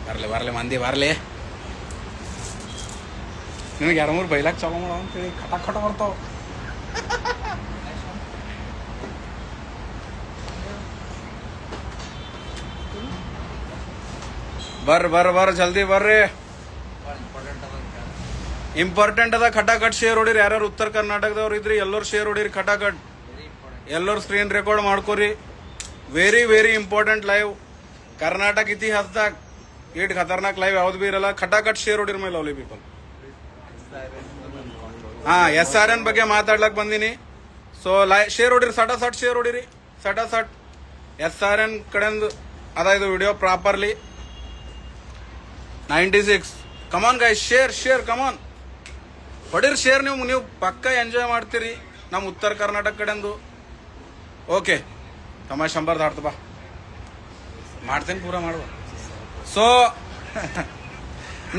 ಬರಲಿ ಬರಲಿ ಮಂದಿ ಬರಲಿ. ನಿನಗೆ 2-3 ಬೈಲಾಕ್ ಚಾಲೂ ಮಾಡೋ ಅಂತೇಳಿ ಖಟ ಬರ್ತಾವ. ಬರ್ರಿ ಜಲ್ದಿ ಬರ್ರಿ. ಇಂಪಾರ್ಟೆಂಟ್ ಅದ ಖಟಾಖಟ್ ಶೇರ್ ಹೊಡಿರಿ. ಯಾರ್ಯಾರು ಉತ್ತರ ಕರ್ನಾಟಕದವ್ರು ಇದ್ರಿ ಎಲ್ಲರೂ ಶೇರ್ ಹೊಡಿರಿ ಖಟಾಖಟ್. ಎಲ್ಲರೂ ಸ್ಕ್ರೀನ್ ರೆಕಾರ್ಡ್ ಮಾಡ್ಕೊರಿ. Very very important live. Karnataka ಇತಿಹಾಸದಾಗ ಇಟ್ ಖತರ್ನಾಕ್ ಲೈವ್ ಯಾವ್ದು ಬಿ ಇರಲ್ಲ. ಖಟಾಖಟ್ ಶೇರ್ ಹೊಡಿರಿ ಮೈ ಲವ್ಲಿ ಪೀಪಲ್. SRN ಬಗ್ಗೆ ಮಾತಾಡ್ಲಕ್ ಬಂದಿನಿ. ಸೊ ಶೇರ್ ಹೊಡಿರಿ, ಸಟ್ ಶೇರ್ ಹೊಡಿರಿ, ಸಟ್. SRN ಕಡೆಂದು ಅದ ಇದು video properly. 96 come on guys, share come on ಹೊಡಿರಿ ಶೇರ್. ನೀವು ಪಕ್ಕ ಎಂಜಾಯ್ ಮಾಡ್ತೀರಿ ನಮ್ಮ ಉತ್ತರ ಕರ್ನಾಟಕ ಕಡೆಂದು. ಓಕೆ ತಮ್ಮ 100 ದಾಟ್ತ ಬಾ ಮಾಡ್ತೇನೆ, ಪೂರ ಮಾಡುವ. ಸೊ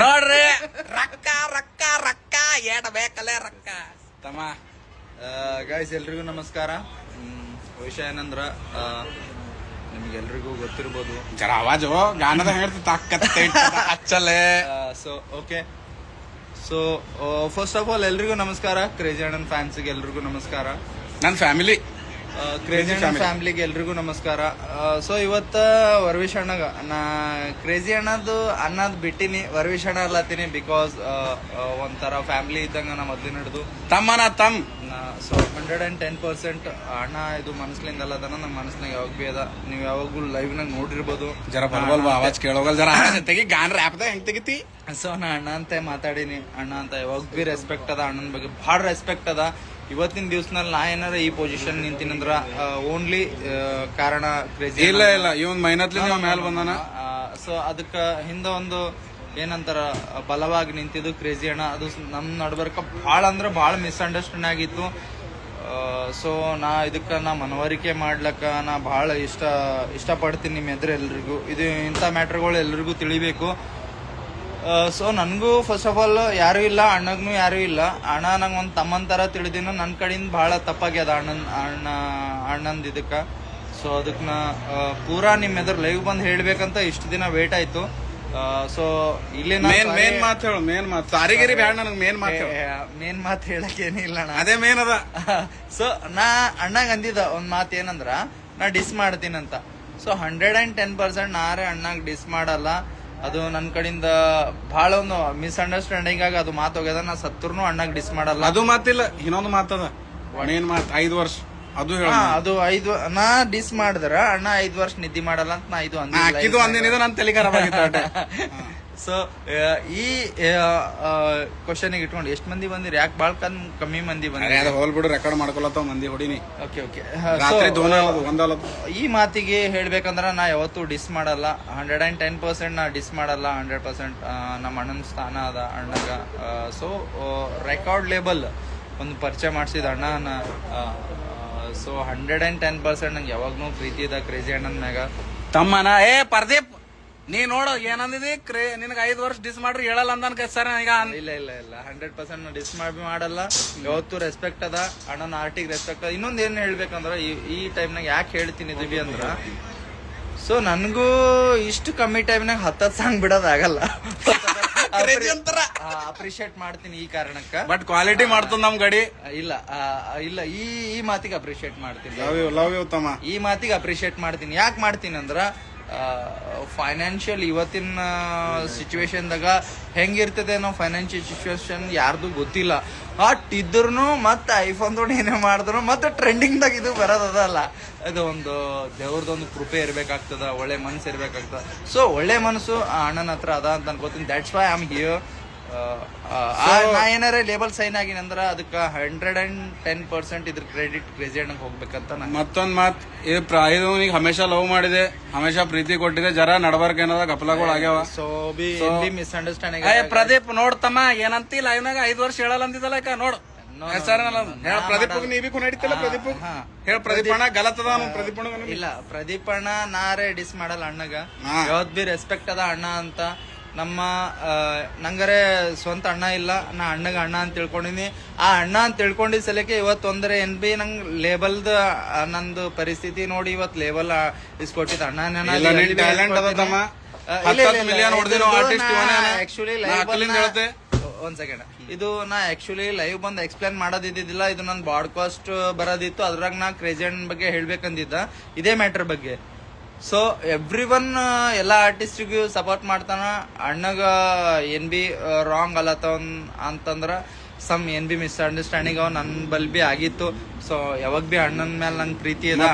ನೋಡ್ರಿ ರೊಕ್ಕ ರೊಕ್ಕ ರೊಕ್ಕ ಏಟ ಬೇಕಲ್ಲೇ ರೊಕ್ಕ ತಮ್ಮ. ಗಾಯ್ಸ್ ಎಲ್ರಿಗೂ ನಮಸ್ಕಾರ. ವಿಷಯ ಏನಂದ್ರ ನಿಮ್ಗೆಲ್ರಿಗೂ ಗೊತ್ತಿರ್ಬೋದು. ಜರ ಆವಾಜು ಗಾನದ ಹೇಳ್ತಿ ಹಚ್ಚಲ್ಲೇ. ಸೊ ಫಸ್ಟ್ ಆಫ್ ಆಲ್ ಎಲ್ರಿಗೂ ನಮಸ್ಕಾರ. ಕ್ರೇಜಿ ಅಣ್ಣನ್ ಫ್ಯಾನ್ಸ್ಗೆ ಎಲ್ರಿಗೂ ನಮಸ್ಕಾರ. ನನ್ನ ಫ್ಯಾಮಿಲಿ ಕ್ರೇಜಿ ಅಣ್ಣ ಫ್ಯಾಮಿಲಿಗೆ ಎಲ್ರಿಗೂ ನಮಸ್ಕಾರ. ಸೊ ಇವತ್ತ ವರ್ವೀಶ್ ಅಣ್ಣಗ ನಾ ಕ್ರೇಜಿ ಅನ್ನದ್ ಬಿಟ್ಟಿನಿ, ವರ್ವೀಶ್ ಅಣ್ಣ ಅಲ್ಲತ್ತೀನಿ. ಬಿಕಾಸ್ ಒಂಥರ ಫ್ಯಾಮಿಲಿ ಇದ್ದಂಗ ನಾ ಮೊದ್ಲಿನ ಹಿಡಿದು ಸೊ 110% ಅಣ್ಣ ಇದು ಮನಸ್ಲಿಂದ ಅಲ್ಲದನ ನಮ್ಮ ಮನಸ್ನಾಗ ಯಾವಾಗ ಬಿ ಅದ. ನೀವು ಯಾವಾಗೂ ಲೈವ್ ನಾಗ ನೋಡಿರ್ಬೋದು. ಜರ ಬಲ್ಬಲ್ ಆವಾಜ್ ಕೇಳೋಗಲ್ ಜರ ತೆಗಿ ಗಾನ್ ರ್ಯಾಪ್ದಾಗ ಹೆಂಗ್ ತೆಗಿತಿ. ಸೊ ನಾ ಅಣ್ಣ ಅಂತ ಮಾತಾಡೀನಿ. ಅಣ್ಣ ಅಂತ ಯಾವಾಗ ಬಿ ರೆಸ್ಪೆಕ್ಟ್ ಅದ, ಅಣ್ಣನ ಬಗ್ಗೆ ಭಾಳ ರೆಸ್ಪೆಕ್ಟ್ ಅದ. ಇವತ್ತಿನ ದಿವ್ಸನಲ್ಲಿ ನಾ ಏನಾರ ಈ ಪೊಸಿಷನ್ ನಿಂತೀನಂದ್ರ ಓನ್ಲಿ ಕಾರಣ ಕ್ರೇಜಿ. ಇಲ್ಲ ಇವನ್ ಮೈನತ್ಲಿ ಮ್ಯಾಲ ಬಂದಾನ. ಸೊ ಅದಕ್ಕ ಹಿಂದ ಒಂದು ಏನಂತಾರ ಬಲವಾಗಿ ನಿಂತಿದ್ದು ಕ್ರೇಜಿ ಅಣ್ಣ. ಅದು ನಮ್ ನಡ್ಬರ್ಕ ಭಾಳ ಅಂದ್ರೆ ಭಾಳ ಮಿಸ್ಅಂಡರ್ಸ್ಟ್ಯಾಂಡ್ ಆಗಿತ್ತು. ಸೊ ನಾ ಇದಕ್ಕ ನಾ ಮನವರಿಕೆ ಮಾಡ್ಲಕ್ಕ ನಾ ಭಾಳ ಇಷ್ಟಪಡ್ತೀನಿ ನಿಮ್ಮ ಎದುರು ಎಲ್ರಿಗೂ. ಇದು ಇಂಥ ಮ್ಯಾಟ್ರ್ಗಳು ಎಲ್ರಿಗೂ ತಿಳಿಬೇಕು. ಸೊ ನನಗೂ ಫಸ್ಟ್ ಆಫ್ ಆಲ್ ಯಾರು ಇಲ್ಲ, ಅಣ್ಣಗೂ ಯಾರು ಇಲ್ಲ. ಅಣ್ಣ ನಂಗೆ ಒಂದು ತಮ್ಮನ ಥರ ತಿಳಿದಿನ. ನನ್ನ ಕಡೆಯಿಂದ ಭಾಳ ತಪ್ಪಾಗ್ಯದ ಅಣ್ಣಂದು ಇದಕ್ಕೆ. ಸೊ ಅದಕ್ಕೆ ನಾ ಪೂರಾ ನಿಮ್ಮ ಎದುರು ಲೈವ್ ಬಂದು ಹೇಳ್ಬೇಕಂತ ಇಷ್ಟು ದಿನ ವೇಟ್ ಆಯ್ತು. ಸೊ ಇಲ್ಲಿ ಮೇನ್ ಮಾತು ಹೇಳು. ಮೇನ್ ಮಾತು ಸಾರಿಗಿರಿ ಬ್ಯಾಡ ನನಗೆ. ಮೇನ್ ಮಾತು ಹೇಳಕ್ ಏನಿಲ್ಲ ಅಣ್ಣ, ಅದೇ ಮೇನ್ ಅದ. ಸೊ ನಾ ಅಣ್ಣಗ ಅಂದಿದ್ದ ಒಂದ್ ಮಾತು ಏನಂದ್ರ ನಾ ಡಿಸ್ ಮಾಡ್ತೀನಂತ. ಸೊ 110% ನಾರೇ ಅಣ್ಣಾಗ ಡಿಸ್ ಮಾಡಲ್ಲ. ಅದು ನನ್ನ ಕಡೆಯಿಂದ ಬಹಳ ಒಂದು ಮಿಸ್ಅಂಡರ್ಸ್ಟ್ಯಾಂಡಿಂಗ್ ಆಗಿ ಅದು ಮಾತು ಹೋಗ್ಯದ. ನಾ ಸತ್ತೂರ್ನು ಅಣ್ಣಾಗ ಡಿಸ್ ಮಾಡಲ್ಲ. ಅದು ಮಾತಿಲ್ಲ, ಇನ್ನೊಂದು ಮಾತದ. ಮೇನ್ ಮಾತು 5 ವರ್ಷ ಅದು ಹೇಳ. ಅದು 5 ನಾ ಡಿಸ್ ಮಾಡಿದ್ರ ಅಣ್ಣ 5 ವರ್ಷ ನಿದ್ದೆ ಮಾಡಲ್ಲ ಅಂತ ನಾ ಇದು ಅಂದಿನ ನನ್ನ ತಲೆ ಖರಾಬ್ ಆಗಿತ್ತು. ಸೊ ಈ ಕ್ವಶನ್ ಇಟ್ಕೊಂಡು ಎಷ್ಟು ಮಂದಿ ಬಂದಿರಿ? ಯಾಕೆ ಬಾಳ್ ಕಮ್ಮಿ ಮಂದಿ ಬಂದಿರಿ? ಹೋಲ್ಬಿಡು, ರೆಕಾರ್ಡ್ ಮಾಡ್ಕೊಳತ್ತವ ಮಂದಿ ಹೊಡಿನಿ. ಓಕೆ ಈ ಮಾತಿಗೆ ಹೇಳ್ಬೇಕಂದ್ರ ನಾ ಯಾವತ್ತೂ ಡಿಸ್ ಮಾಡಲ್ಲ. 110% ನಾ ಡಿಸ್ ಮಾಡಲ್ಲ. 100% ನಮ್ಮ ಅಣ್ಣನ ಸ್ಥಾನ ಅದ ಅಣ್ಣಗ. ಸೊ ರೆಕಾರ್ಡ್ ಲೇಬಲ್ ಒಂದು ಪರಿಚಯ ಮಾಡಿಸಿದ ಅಣ್ಣನ. ಸೊ 110% ನಂಗೆ ಯಾವಾಗ್ನೂ ಪ್ರೀತಿ ಇದೆ ಕ್ರೇಜಿ ಅಣ್ಣನ ಮ್ಯಾಗ. ತಮ್ಮನ ಪರ್ದೀಪ್ ನೀ ನೋಡು ಏನಂದಿದಿ. ನಿನಗೆ 5 ವರ್ಷ ಡಿಸ್ ಮಾಡ್ರಿ ಹೇಳಲ್ಲ ಅಂದ ಸರ್. ಈಗ ಇಲ್ಲ 100% ಡಿಸ್ ಮಾಡಲ್ಲ. ಯಾವತ್ತು ರೆಸ್ಪೆಕ್ಟ್ ಅದ ಅಣ್ಣನ ಆರ್ಟಿಗೆ ರೆಸ್ಪೆಕ್ಟ್ ಅದ. ಇನ್ನೊಂದ್ ಏನ್ ಹೇಳ್ಬೇಕಂದ್ರ ಈ ಟೈಮ್ನಾಗ ಯಾಕೆ ಹೇಳ್ತೀನಿ ಇದು ಬಿ ಅಂದ್ರ, ಸೊ ನನ್ಗೂ ಇಷ್ಟು ಕಮ್ಮಿ ಟೈಮ್ನಾಗ 10 ಸಾಂಗ್ ಬಿಡೋದಾಗಲ್ಲ. ಅಪ್ರಿಶಿಯೇಟ್ ಮಾಡ್ತೀನಿ ಈ ಕಾರಣಕ್ಕ. ಬಟ್ ಕ್ವಾಲಿಟಿ ಮಾಡ್ತದ ನಮ್ ಗಡಿ. ಇಲ್ಲ ಈ ಮಾತಿಗೆ ಅಪ್ರಿಶಿಯೇಟ್ ಮಾಡ್ತೀನಿ. ಲವ್ ಯು ತಮ್ಮ. ಈ ಮಾತಿಗೆ ಅಪ್ರಿಶಿಯೇಟ್ ಮಾಡ್ತೀನಿ. ಯಾಕೆ ಮಾಡ್ತೀನಿ ಅಂದ್ರ ಫೈನಾನ್ಷಿಯಲ್ ಇವತ್ತಿನ ಸಿಚುವೇಶನ್ದಾಗ ಹೆಂಗಿರ್ತದೆ ನಾವು ಫೈನಾನ್ಷಿಯಲ್ ಸಿಚುವೇಶನ್ ಯಾರ್ದು ಗೊತ್ತಿಲ್ಲ. ಇದ್ರೂ ಮತ್ತೆ ಐಫೋನ್ ತೊಗೊಂಡು ಏನೇ ಮಾಡಿದ್ರು ಮತ್ತೆ ಟ್ರೆಂಡಿಂಗ್ದಾಗ ಇದು ಬರೋದಲ್ಲ. ಅದು ಒಂದು ದೇವ್ರದೊಂದು ಕೃಪೆ ಇರ್ಬೇಕಾಗ್ತದ, ಒಳ್ಳೆ ಮನಸ್ಸು ಇರ್ಬೇಕಾಗ್ತದ. ಸೊ ಒಳ್ಳೆ ಮನಸ್ಸು ಅಣ್ಣನ ಹತ್ರ ಅದ ಅಂತ ಅನ್ಕೋತೀನಿ. That's why I am here. ನಾ ಏನಾರ ಲೇಬಲ್ ಸೈನ್ ಆಗಿನಂದ್ರ ಅದಕ್ಕೆ 110% ಇದ್ರ ಕ್ರೆಡಿಟ್ ಕ್ರೇಜಿ ಅಣ್ಣಗೆ ಹೋಗ್ಬೇಕಂತ. ಮತ್ತೊಂದ್ ಮಾತ್, ಇದು ಹಮೇಶ ಲವ್ ಮಾಡಿದೆ, ಹಮೇಶ ಪ್ರೀತಿ ಕೊಟ್ಟಿದೆ. ಜರ ನಡಬರ್ಕ್ ಏನದ ಗಪಲಗಳು ಆಗ್ಯಾವ. So misunderstanding. ಪ್ರದೀಪ್ ನೋಡ್ತಮ್ಮ ಏನಂತಿ ಲೈವ್ನಾಗ 5 ವರ್ಷ ಹೇಳಲ್ಲ ಅಂತಿದ್ದಲ್ಲ. ನೋಡ್ ಪ್ರದೀಪ್ ನೀ ಬಿ ಕುಣಿತಿಲ್ಲ. ಪ್ರದೀಪ್ ಹೇಳ. ಪ್ರದೀಪ್ ಅಣ್ಣ ಗಲತ್ತದ. ಪ್ರದೀಪ್ ಅಣ್ಣ ಇಲ್ಲ, ಪ್ರದೀಪ್ ಅಣ್ಣ ನಾರೇ ಡಿಸ್ ಮಾಡಲ್ಲ ಅಣ್ಣಗ. ಯಾವತ್ ಬಿ ರೆಸ್ಪೆಕ್ಟ್ ಅದ ಅಣ್ಣ ಅಂತ. ನಮ್ಮ ನಂಗರೆ ಸ್ವಂತ ಅಣ್ಣ ಇಲ್ಲ, ನಾ ಅಣ್ಣಗ ಅಣ್ಣ ಅಂತ ತಿಳ್ಕೊಂಡಿನಿ. ಆ ಅಣ್ಣ ಅಂತ ತಿಳ್ಕೊಂಡಿದ್ ಸಲಕ್ಕೆ ಇವತ್ತು ಒಂದರೆ ಏನ್ ಬಿ ನಂಗ್ ಲೇಬಲ್ದ ನಂದು ಪರಿಸ್ಥಿತಿ ನೋಡಿ ಇವತ್ತು ಲೇಬಲ್ ಇಸ್ಕೊಟ್ಟಿದ್ ಅಣ್ಣ. 10 ಮಿಲಿಯನ್ ಹೊಡೆದಿರೋ ಆರ್ಟಿಸ್ಟ್ ಆಕ್ಚುಲಿ ಹೇಳ್ತೆ. ಒಂದ್ ಸೆಕೆಂಡ್, ಇದು ನಾ ಆಕ್ಚುಲಿ ಲೈವ್ ಬಂದ್ ಎಕ್ಸ್ಪ್ಲೇನ್ ಮಾಡೋದಿದ್ದಿಲ್ಲ, ಇದು ನನ್ ಬಾಡ್ಕಾಸ್ಟ್ ಬರೋದಿತ್ತು, ಅದ್ರಾಗ ನಾ ಕ್ರೇಜಿಯನ್ ಬಗ್ಗೆ ಹೇಳ್ಬೇಕಂದಿದ್ದ ಇದೇ ಮ್ಯಾಟರ್ ಬಗ್ಗೆ. ಸೊ ಎವ್ರಿ ಒನ್ ಎಲ್ಲಾ ಆರ್ಟಿಸ್ಟಿಗೂ ಸಪೋರ್ಟ್ ಮಾಡ್ತಾನ. ಅಣ್ಣಗ ಏನ್ ಬಿ ರಾಂಗ್ ಅಲ್ಲತ್ತ ಅಂತಂದ್ರ ಸಮ್ ಏನ್ ಬಿ ಮಿಸ್ಅಂಡರ್ಸ್ಟ್ಯಾಂಡಿಂಗ್ ಅವ್ ನನ್ ಬಲ್ ಬಿ ಆಗಿತ್ತು. ಸೊ ಯಾವಾಗ ಬಿ ಅಣ್ಣನ ಮೇಲೆ ನಂಗೆ ಪ್ರೀತಿ ಇದೆ.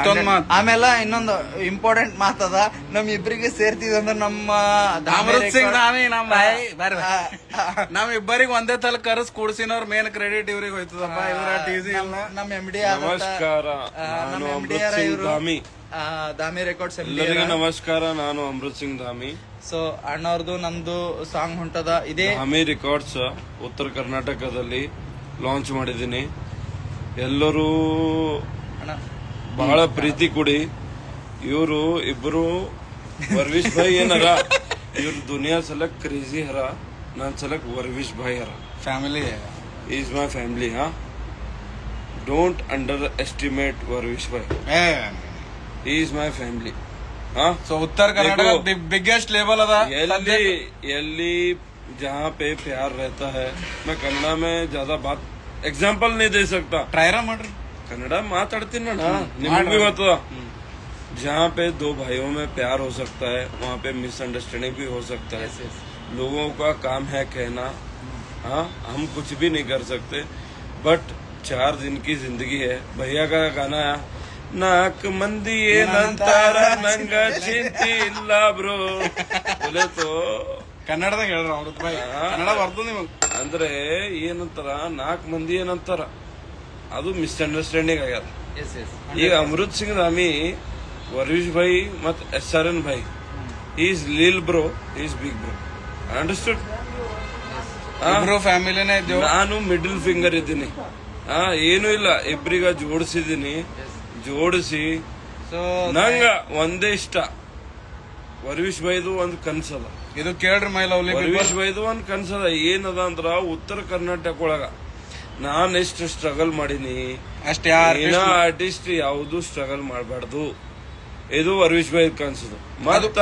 ಆಮೇಲೆ ಇನ್ನೊಂದು ಇಂಪಾರ್ಟೆಂಟ್ ಮಾತದ, ನಮ್ ಇಬ್ಬರಿಗೆ ಸೇರ್ತಿದಂದ್ರ ನಮ್ಮ ಅಮೃತ್ ಸಿಂಗ್ ಧಾಮಿ ನಮ್ ಇಬ್ಬರಿಗೆ ಒಂದೇ ತಲ ಕರ್ಸ್ ಕೂಡ್ಸಿನವ್ರ ಮೇನ್ ಕ್ರೆಡಿಟ್ ಇವ್ರಿಗೆ ಹೋಯ್ತದಪ್ಪ. ಇವ್ರ ಟೀಸಿ ನಮ್ MD ನಮಸ್ಕಾರ, ನಮ್ ನಾನು MD ಅಮೃತ್ ಸಿಂಗ್ ಧಾಮಿ. ಧಾಮಿ ರೆಕಾರ್ಡ್ಸ್ ಎಲ್ಲರಿಗೂ ನಮಸ್ಕಾರ, ನಾನು ಅಮೃತ್ ಸಿಂಗ್ ಧಾಮಿ. ಸೊ ಅಣ್ಣವ್ರದ್ದು ನಮ್ದು ಸಾಂಗ್ ಹೊಂಟದ, ಇದೇ ಧಾಮಿ ರೆಕಾರ್ಡ್ಸ್ ಉತ್ತರ ಕರ್ನಾಟಕದಲ್ಲಿ ಲಾಂಚ್ ಮಾಡಿದ್ದೀನಿ. ಎಲ್ಲರೂ ಅಣ್ಣ ಬಹಳ ಪ್ರೀತಿ ಕೊಡಿ. ಇವರು ಇಬ್ರು ವರ್ವಿಶ್ ಭಾಯ್ ಏನರ, ಇವ್ರು ದುನಿಯಾ ಸಲಕ್ ಕ್ರೇಜಿ ಹರ, ನಾನ್ ಸಲಕ್ ವರ್ವಿಶ್ ಭಾಯ್ ಹರ. Family is my family. Don't underestimate ವರ್ವಿಶ್ ಭಾಯ್, ಈಸ್ ಮೈ ಫ್ಯಾಮಿಲಿ. ಸೊ ಉತ್ತರ कर्नाटक बिगेस्ट लेवल अदा यल्ली जहाँ पे प्यार रहता है. मैं कन्नड़ा में ज्यादा बात एग्जाम्पल नहीं दे सकता. ट्रायर ಮಾಡ್ರಿ कन्नड़ा ಮಾತಾಡ್ತೀನಿ ना, निम्बी होता. जहाँ पे दो भाइयों में प्यार हो सकता है, वहाँ पे मिसअंडरस्टैंडिंग भी हो सकता है. लोगों का काम है कहना, हाँ हम कुछ भी नहीं कर सकते. बट 4 दिन की जिंदगी है. भैया का गाना है, ನಾಲ್ಕು ಮಂದಿ ಏನಂತಾರ ನಂಗ ಚಿಂತಿ ಇಲ್ಲ ಬ್ರೋ बोले ಕನ್ನಡದಾಗ ಹೇಳ್ರ ಅಮೃತ್ ಭಾಯ್, ಕನ್ನಡ ಬರ್ತದ ನಿಮಗ್. ಅಂದ್ರೆ ಏನಂತಾರ, 4 ಮಂದಿ ಏನಂತಾರ, ಅದು ಮಿಸ್ಅಂಡರ್ಸ್ಟ್ಯಾಂಡಿಂಗ್ ಆಗ್ಯದ. ಈಗ ಅಮೃತ್ ಸಿಂಗ್ ಧಾಮಿ, ವರ್ವೀಶ್ ಭಾಯ್ ಮತ್ SRN ಭಾಯ್, is lil bro, is big bro. Understood? ಫ್ಯಾಮಿಲಿನೇ ಇದ್ದೇವೆ. ನಾನು ಮಿಡಲ್ ಫಿಂಗರ್ ಇದ್ದೀನಿ. ಏನು ಇಲ್ಲ, ಇಬ್ರಿಗ ಜೋಡಿಸಿ ನಂಗ ಒಂದೇ ಇಷ್ಟ. ವರ್ವೀಶ್ ಭಾಯ್ದು ಒಂದ್ ಕನ್ಸದ, ಇದು ಕೇಳ್ರಿ ಮೈ ಲವ್ಲಿ. ವರ್ವೀಶ್ ಭಾಯ್ದು ಒಂದ್ ಕನ್ಸದ. ಏನದ ಅಂದ್ರ, ಉತ್ತರ ಕರ್ನಾಟಕ ಒಳಗ ನಾನ್ ಎಷ್ಟು ಸ್ಟ್ರಗಲ್ ಮಾಡೀನಿ, ಅಷ್ಟೇ ಆರ್ಟಿಸ್ಟ್ ಯಾವ್ದು ಸ್ಟ್ರಗಲ್ ಮಾಡಬಾರ್ದು. ಇದು ವರ್ವೀಶ್ ಭಾಯ್ ಕನ್ಸದ. ಮತ್ತ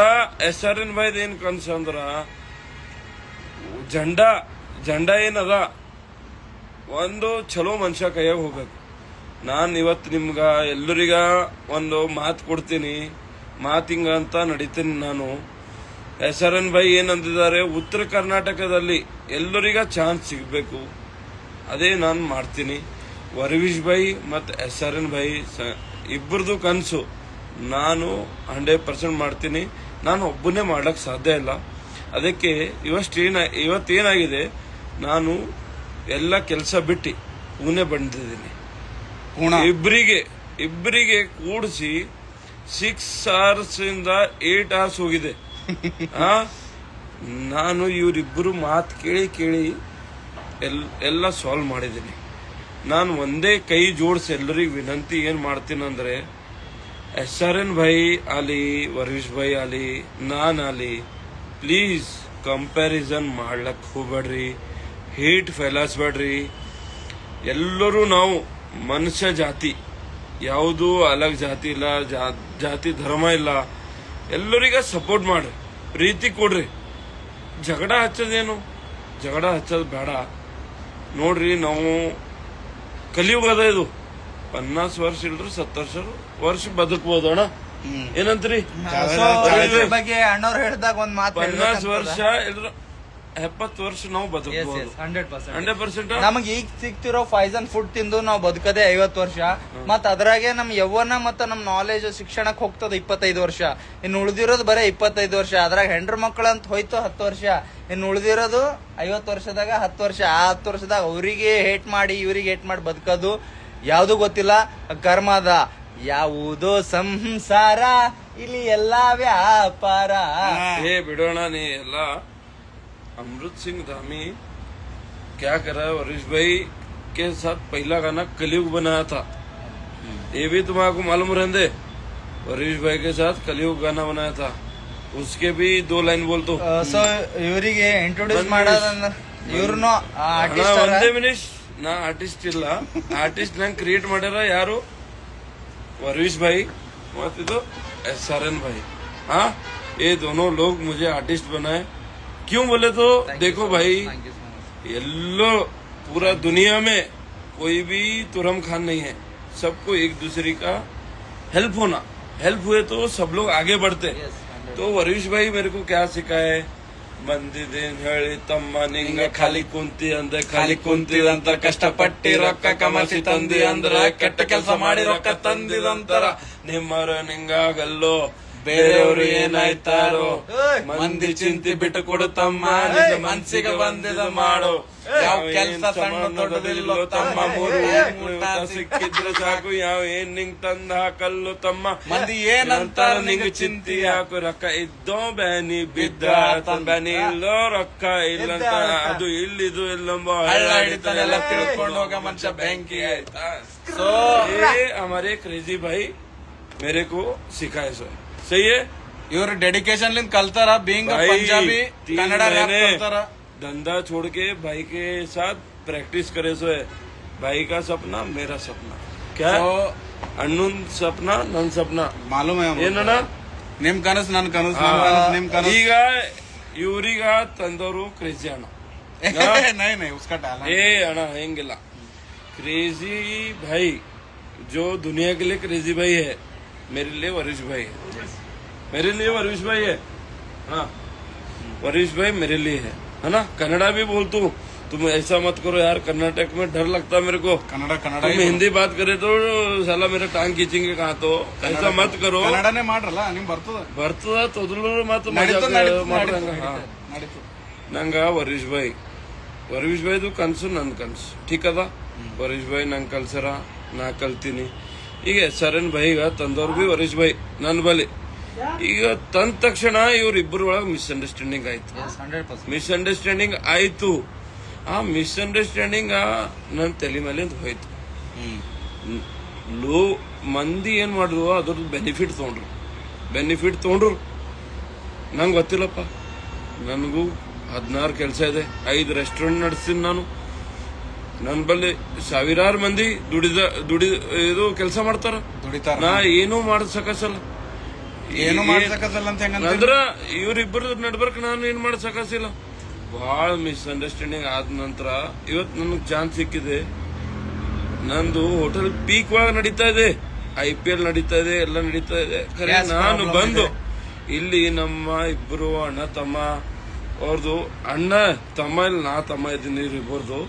SRN ಭಾಯ್ದು ಏನ್ ಕನ್ಸ ಅಂದ್ರ, ಜಂಡ ಏನದ, ಒಂದು ಚಲೋ ಮನುಷ್ಯ ಕೈಯಾಗ ಹೋಗ್ಬೇಕು. ನಾನ್ ಇವತ್ತು ನಿಮ್ಗ ಎಲ್ಲರಿಗ ಒಂದು ಮಾತು ಕೊಡ್ತೀನಿ, ಮಾತಿಂಗ ಅಂತ ನಡೀತೀನಿ ನಾನು. SRN ಭಾಯ್ ಏನಂದಿದ್ದಾರೆ, ಉತ್ತರ ಕರ್ನಾಟಕದಲ್ಲಿ ಎಲ್ಲರಿಗ ಚಾನ್ಸ್ ಸಿಗ್ಬೇಕು, ಅದೇ ನಾನು ಮಾಡ್ತೀನಿ. ವರ್ವೀಶ್ ಭಾಯ್ ಮತ್ತು SRN ಭಾಯ್ ಇಬ್ಬರದು ಕನಸು ನಾನು 100% ಮಾಡ್ತೀನಿ. ನಾನು ಒಬ್ಬನೇ ಮಾಡ್ಲಕ್ ಸಾಧ್ಯ ಇಲ್ಲ. ಅದಕ್ಕೆ ಇವತ್ತೇನಾಗಿದೆ, ನಾನು ಎಲ್ಲ ಕೆಲಸ ಬಿಟ್ಟು ಪುಣೆ ಬಂದಿದ್ದೀನಿ. ಇಬ್ಬರಿಗೆ ಕೂಡಿಸಿ 6 hours ಇಂದ 8 hours ಹೋಗಿದೆ. ನಾನು ಇವರಿಬ್ಬರು ಮಾತು ಕೇಳಿ ಎಲ್ಲ ಸಾಲ್ವ್ ಮಾಡಿದ್ದೀನಿ. ನಾನು ಒಂದೇ ಕೈ ಜೋಡಿಸಿ ಎಲ್ಲರಿಗೂ ವಿನಂತಿ ಏನ್ ಮಾಡ್ತೀನಂದ್ರೆ, SRN ಭಾಯ್ ಆಲಿ, ವರ್ವೀಶ್ ಭಾಯ್ ಆಲಿ, ನಾನ್ ಆಲಿ, ಪ್ಲೀಸ್ ಕಂಪ್ಯಾರಿಸನ್ ಮಾಡ್ಲಕ್ ಹೋಗ್ಬೇಡ್ರಿ, ಹೇಟ್ ಫೈಲಾಸ್ಬೇಡ್ರಿ. ಎಲ್ಲರೂ ನಾವು ಮನುಷ್ಯ ಜಾತಿ, ಯಾವುದು ಅಲಗ್ ಜಾತಿ ಇಲ್ಲ, ಜಾತಿ ಧರ್ಮ ಇಲ್ಲ. ಎಲ್ಲರಿಗ ಸಪೋರ್ಟ್ ಮಾಡ್ರಿ, ಪ್ರೀತಿ ಕೊಡ್ರಿ. ಜಗಳ ಹಚ್ಚೋದು ಬೇಡ. ನೋಡ್ರಿ, ನಾವು ಕಲಿಯುಗದ ಇದು 50 ವರ್ಷ ಇಲ್ರಿ 70 ವರ್ಷ ಬದುಕಬಹುದು ಅಣ್ಣ. ಏನಂತ್ರಿ? ಬಗ್ಗೆ ಅಣ್ಣವ್ರು ಹೇಳಿದಾಗ ಒಂದ್ ಮಾತು, 50 ವರ್ಷ ಇಲ್ರ 70 ವರ್ಷ ನಾವು ಬದುಕಬಹುದು 100%. ನಮಗ್ ಈಗ ಸಿಗ್ತಿರೋ ಪಾಯ್ಸನ್ ಫುಡ್ ತಿಂದು ನಾವು ಬದುಕದೆ 50 ವರ್ಷ. ಮತ್ ಅದ್ರಾಗೆ ನಮ್ ಯೌವನ ಮತ್ತ ನಮ್ ನಾಲೆಜ್ ಶಿಕ್ಷಣಕ್ಕೆ ಹೋಗ್ತದ 25 ವರ್ಷ. ಇನ್ನು ಉಳಿದಿರೋದು ಬರೇ 25 ವರ್ಷ. ಅದ್ರಾಗ ಹೆಂಡ್ರ ಮಕ್ಕಳು ಅಂತ ಹೋಯ್ತು 10 ವರ್ಷ. ಇನ್ನು ಉಳಿದಿರೋದು 50 ವರ್ಷದಾಗ 10 ವರ್ಷ. ಆ 10 ವರ್ಷದಾಗ ಅವ್ರಿಗೆ ಹೇಟ್ ಮಾಡಿ ಇವ್ರಿಗೆ ಹೇಟ್ ಮಾಡಿ ಬದುಕೋದು ಯಾವ್ದು ಗೊತ್ತಿಲ್ಲ. ಕರ್ಮದ ಯಾವುದೋ ಸಂಸಾರ, ಇಲ್ಲಿ ಎಲ್ಲಾ ವ್ಯಾಪಾರ. ಬಿಡೋಣ ನೀ ಎಲ್ಲ. अमृत सिंह धामी क्या करा, वर्वीश भाई के साथ पहला गाना कलयुग बनाया था. ये भी तुम्हारा मालूम रहने. वर्वीश भाई के साथ कलयुग गाना बनाया था. उसके भी 2 लाइन बोल तो. ಸೊ ಇವರಿಗೆ ಇಂಟ್ರೊಡ್ಯೂಸ್ ಮಾಡೋದಂದ್ರೆ ಇವ್ರನ್ನು ಒಂದೇ ಮಿನಿಟ್. ನಾ ಆರ್ಟಿಸ್ಟ್ ಇಲ್ಲ, ಆರ್ಟಿಸ್ಟ್ ನಂಗೆ ಕ್ರಿಯೇಟ್ ಮಾಡ್ಯಾರ ಯಾರು, ವರ್ವೀಶ್ ಭಾಯ್ ಮತ್ತಿದು SRN ಭಾಯ್. ये दोनों लोग मुझे आर्टिस्ट बनाए। क्यों बोले तो देखो भाई, ಥ್ಯಾಂಕ್ ಯು ಸೊ ಮಚ್. येल्लो पूरा दुनिया में कोई भी तुरम खान नहीं है। सबको एक दूसरे का हेल्प होना, हेल्प हुए तो सब लोग आगे बढ़ते। तो वरीश भाई मेरे को क्या सिखाए, ಬಂದಿದ್ದೇನ್ ಹೇಳಿ ತಮ್ಮ ನಿಂಗ ಖಾಲಿ ಕುಂತಿ ಅಂದೆ, ಖಾಲಿ ಕುಂತಿದಂತ ಕಷ್ಟಪಟ್ಟಿ ರೊಕ್ಕ ಕಮಸಿ ತಂದಿ ಅಂದ್ರ, ಕೆಟ್ಟ ಕೆಲಸ ಮಾಡಿ ರೊಕ್ಕ ತಂದಿದಂತರ ನಿಮ್ಮರ ನಿಂಗಾಗಲ್ಲೋ, ಬೇರೆಯವರು ಏನಾಯ್ತಾರೋ, ಮಂದಿ ಚಿಂತಿ ಬಿಟ್ಟು ಕೊಡು ತಮ್ಮ, ನಿನ್ನ ಮನ್ಸಿಗೆ ಬಂದಿದ ಮಾಡು, ಯಾವ ಕೆಲಸ ಸಣ್ಣ ದೊಡ್ಡದಿಲ್ಲೋ ತಮ್ಮ, ಮೂರು ಊಟ ಸಿಕ್ಕಿದ್ರೆ ಸಾಕು, ಯಾವ ಏನ್ ನಿಂಗ್ ತಂದ ಹಾಕಲ್ಲು ತಮ್ಮ, ಮಂದಿ ಏನಂತಾರ ನಿಂಗ ಚಿಂತಿ ಯಾಕು, ರೊಕ್ಕ ಇದ್ದೋ ಬ್ಯಾನಿ ಬಿದ್ದ ಬ್ಯಾನಿ ಇಲ್ಲೋ ರೊಕ್ಕ ಇಲ್ಲಂತ, ಅದು ಇಲ್ಲಿದು ಇಲ್ಲಂಬ ಹಳ್ಳ ಹಿಡಿತಾನೆಲ್ಲ ತಿಳ್ಕೊಂಡು ಹೋಗ ಮನುಷ್ಯ ಬ್ಯಾಂಕಿಗೆ ಆಯ್ತಾ. ಸೊ ಹಮಾರೆ ಕ್ರೇಜಿ ಭಾई मेरे को सिखाए सो सही है। ಇವ್ರ ಡೆಡಿಕೇಶನ್ ಲಿಂದ ಕಲ್ತಾರ, ಬೀಂಗ್ ಪಂಜಾಬಿ ಕನ್ನಡ ರ್ಯಾಪ್ ಕಲ್ತಾರ. धंधा छोड़ के भाई के साथ प्रैक्टिस करे सो है। भाई का सपना मेरा सपना क्या है? अಣ್ಣನ್ सपना नन सपना ಮಾಲೂಮ್ ಏನಣ್ಣ, ನಿಮ್ ಕನಸು ನನ್ ಕನಸು, ನನ್ ಕನಸು ನಿಮ್ ಕನಸು. ಈಗ ಇವ್ರಿಗ ತಂದವರು ಕ್ರೇಜಿ ಅಣ್ಣ. ನೈ ನೈ ಉಸ್ಕಾ ಟ್ಯಾಲೆಂಟ್. ಏ ಅಣ್ಣ ಹೆಂಗಿಲ್ಲ, क्रेजी भाई जो दुनिया के लिए क्रेजी भाई है, मेरे लिए वरीश भाई है, मेरे लिए वरीश भाई है। हाँ वरीश भाई मेरे लिए है ना। कन्नड़ा भी बोलता हूँ, तुम ऐसा मत करो यार, कर्नाटक में डर लगता है मेरे को, ಕನ್ನಡ ಕನ್ನಡ तुम हिंदी बात करे तो साला मेरा टांग खींचेंगे कहाँ, तो ऐसा मत करो। ಕನ್ನಡನೇ ಮಾಡ್ರಲ್ಲ ನಿಮ್ ಬರ್ತದ, ಬರ್ತದ ತೊದಲು ಮಾತು ನಡೀತು, ನಡೀತು. ನಂಗ ವರೀಶ್ ಭಾಯ್ದು ಕನ್ಸು ನನ್ ಕನ್ಸು ಠೀಕ್ ಅದ. ವರೀಶ್ ಭಾಯ್ ನಂಗೆ ಕಲ್ಸರ, ನಾ ಕಲ್ತೀನಿ. ಈಗ SRN ಭಾಯಿಗ ತಂದವ್ರು ಬಿ ವರೀಶ್ ಭಾಯ್ ನನ್ ಬಲಿ. ಈಗ ತಂದ ತಕ್ಷಣ ಇವ್ರಿಬ್ಬರ ಒಳಗೆ ಮಿಸ್ಅಂಡರ್ಸ್ಟ್ಯಾಂಡಿಂಗ್ ಆಯ್ತು. 100%. ಮಿಸ್ಅಂಡರ್ಸ್ಟ್ಯಾಂಡಿಂಗ್ ಆಯ್ತು. ಆ ಮಿಸ್ಅಂಡರ್ಸ್ಟ್ಯಾಂಡಿಂಗ್ ನನ್ ತಲೆ ಮೇಲಿಂದ ಹೋಯ್ತು. ಲೋ ಮಂದಿ ಏನ್ ಮಾಡಿದ್ರು ಅದ್ರದ್ದು ಬೆನಿಫಿಟ್ ತಗೊಂಡ್ರು. ನಂಗೆ ಗೊತ್ತಿಲ್ಲಪ್ಪ, ನನಗೂ 16 ಕೆಲಸ ಇದೆ, 5 ರೆಸ್ಟೋರೆಂಟ್ ನಡೆಸ್ತೀನಿ ನಾನು. ನನ್ ಬಲ್ಲಿ ಸಾವಿರಾರು ಮಂದಿ ಇದು ಕೆಲಸ ಮಾಡ್ತಾರ, ದುಡಿತಾರ. ನಾ ಏನೂ ಮಾಡಸಕಸಲ್ಲ, ಏನು ಮಾಡ್ಸಕತ್ತಲ್ಲ ಅಂತ ಹೆಂಗಂತ ಅಂದ್ರ ಇವ್ರಿಬ್ಬರ ನಡ್ಬರ್ಕ್ ನಾನು ಏನ್ ಮಾಡಸಕಸಿಲ್ಲ. ಬಹಳ ಮಿಸ್ಅಂಡರ್ಸ್ಟ್ಯಾಂಡಿಂಗ್ ಆದ ನಂತರ ಇವತ್ ನನಗ್ ಚಾನ್ಸ್ ಸಿಕ್ಕಿದೆ. ನಂದು ಹೋಟೆಲ್ ಪೀಕ್ ಒಳಗೆ ನಡೀತಾ ಇದೆ, IPL ನಡೀತಾ ಇದೆ, ಎಲ್ಲ ನಡೀತಾ ಇದೆ. ಖರೆ ನಾನು ಬಂದು ಇಲ್ಲಿ ನಮ್ಮ ಇಬ್ಬರು ಅಣ್ಣ ತಮ್ಮ, ಅವ್ರದ್ದು ಅಣ್ಣ ತಮ್ಮ ಇಲ್ಲ, ನಾ ತಮ್ಮ ಇದ್ದೀನಿ ಇವ್ರಿಬ್ಬರದು.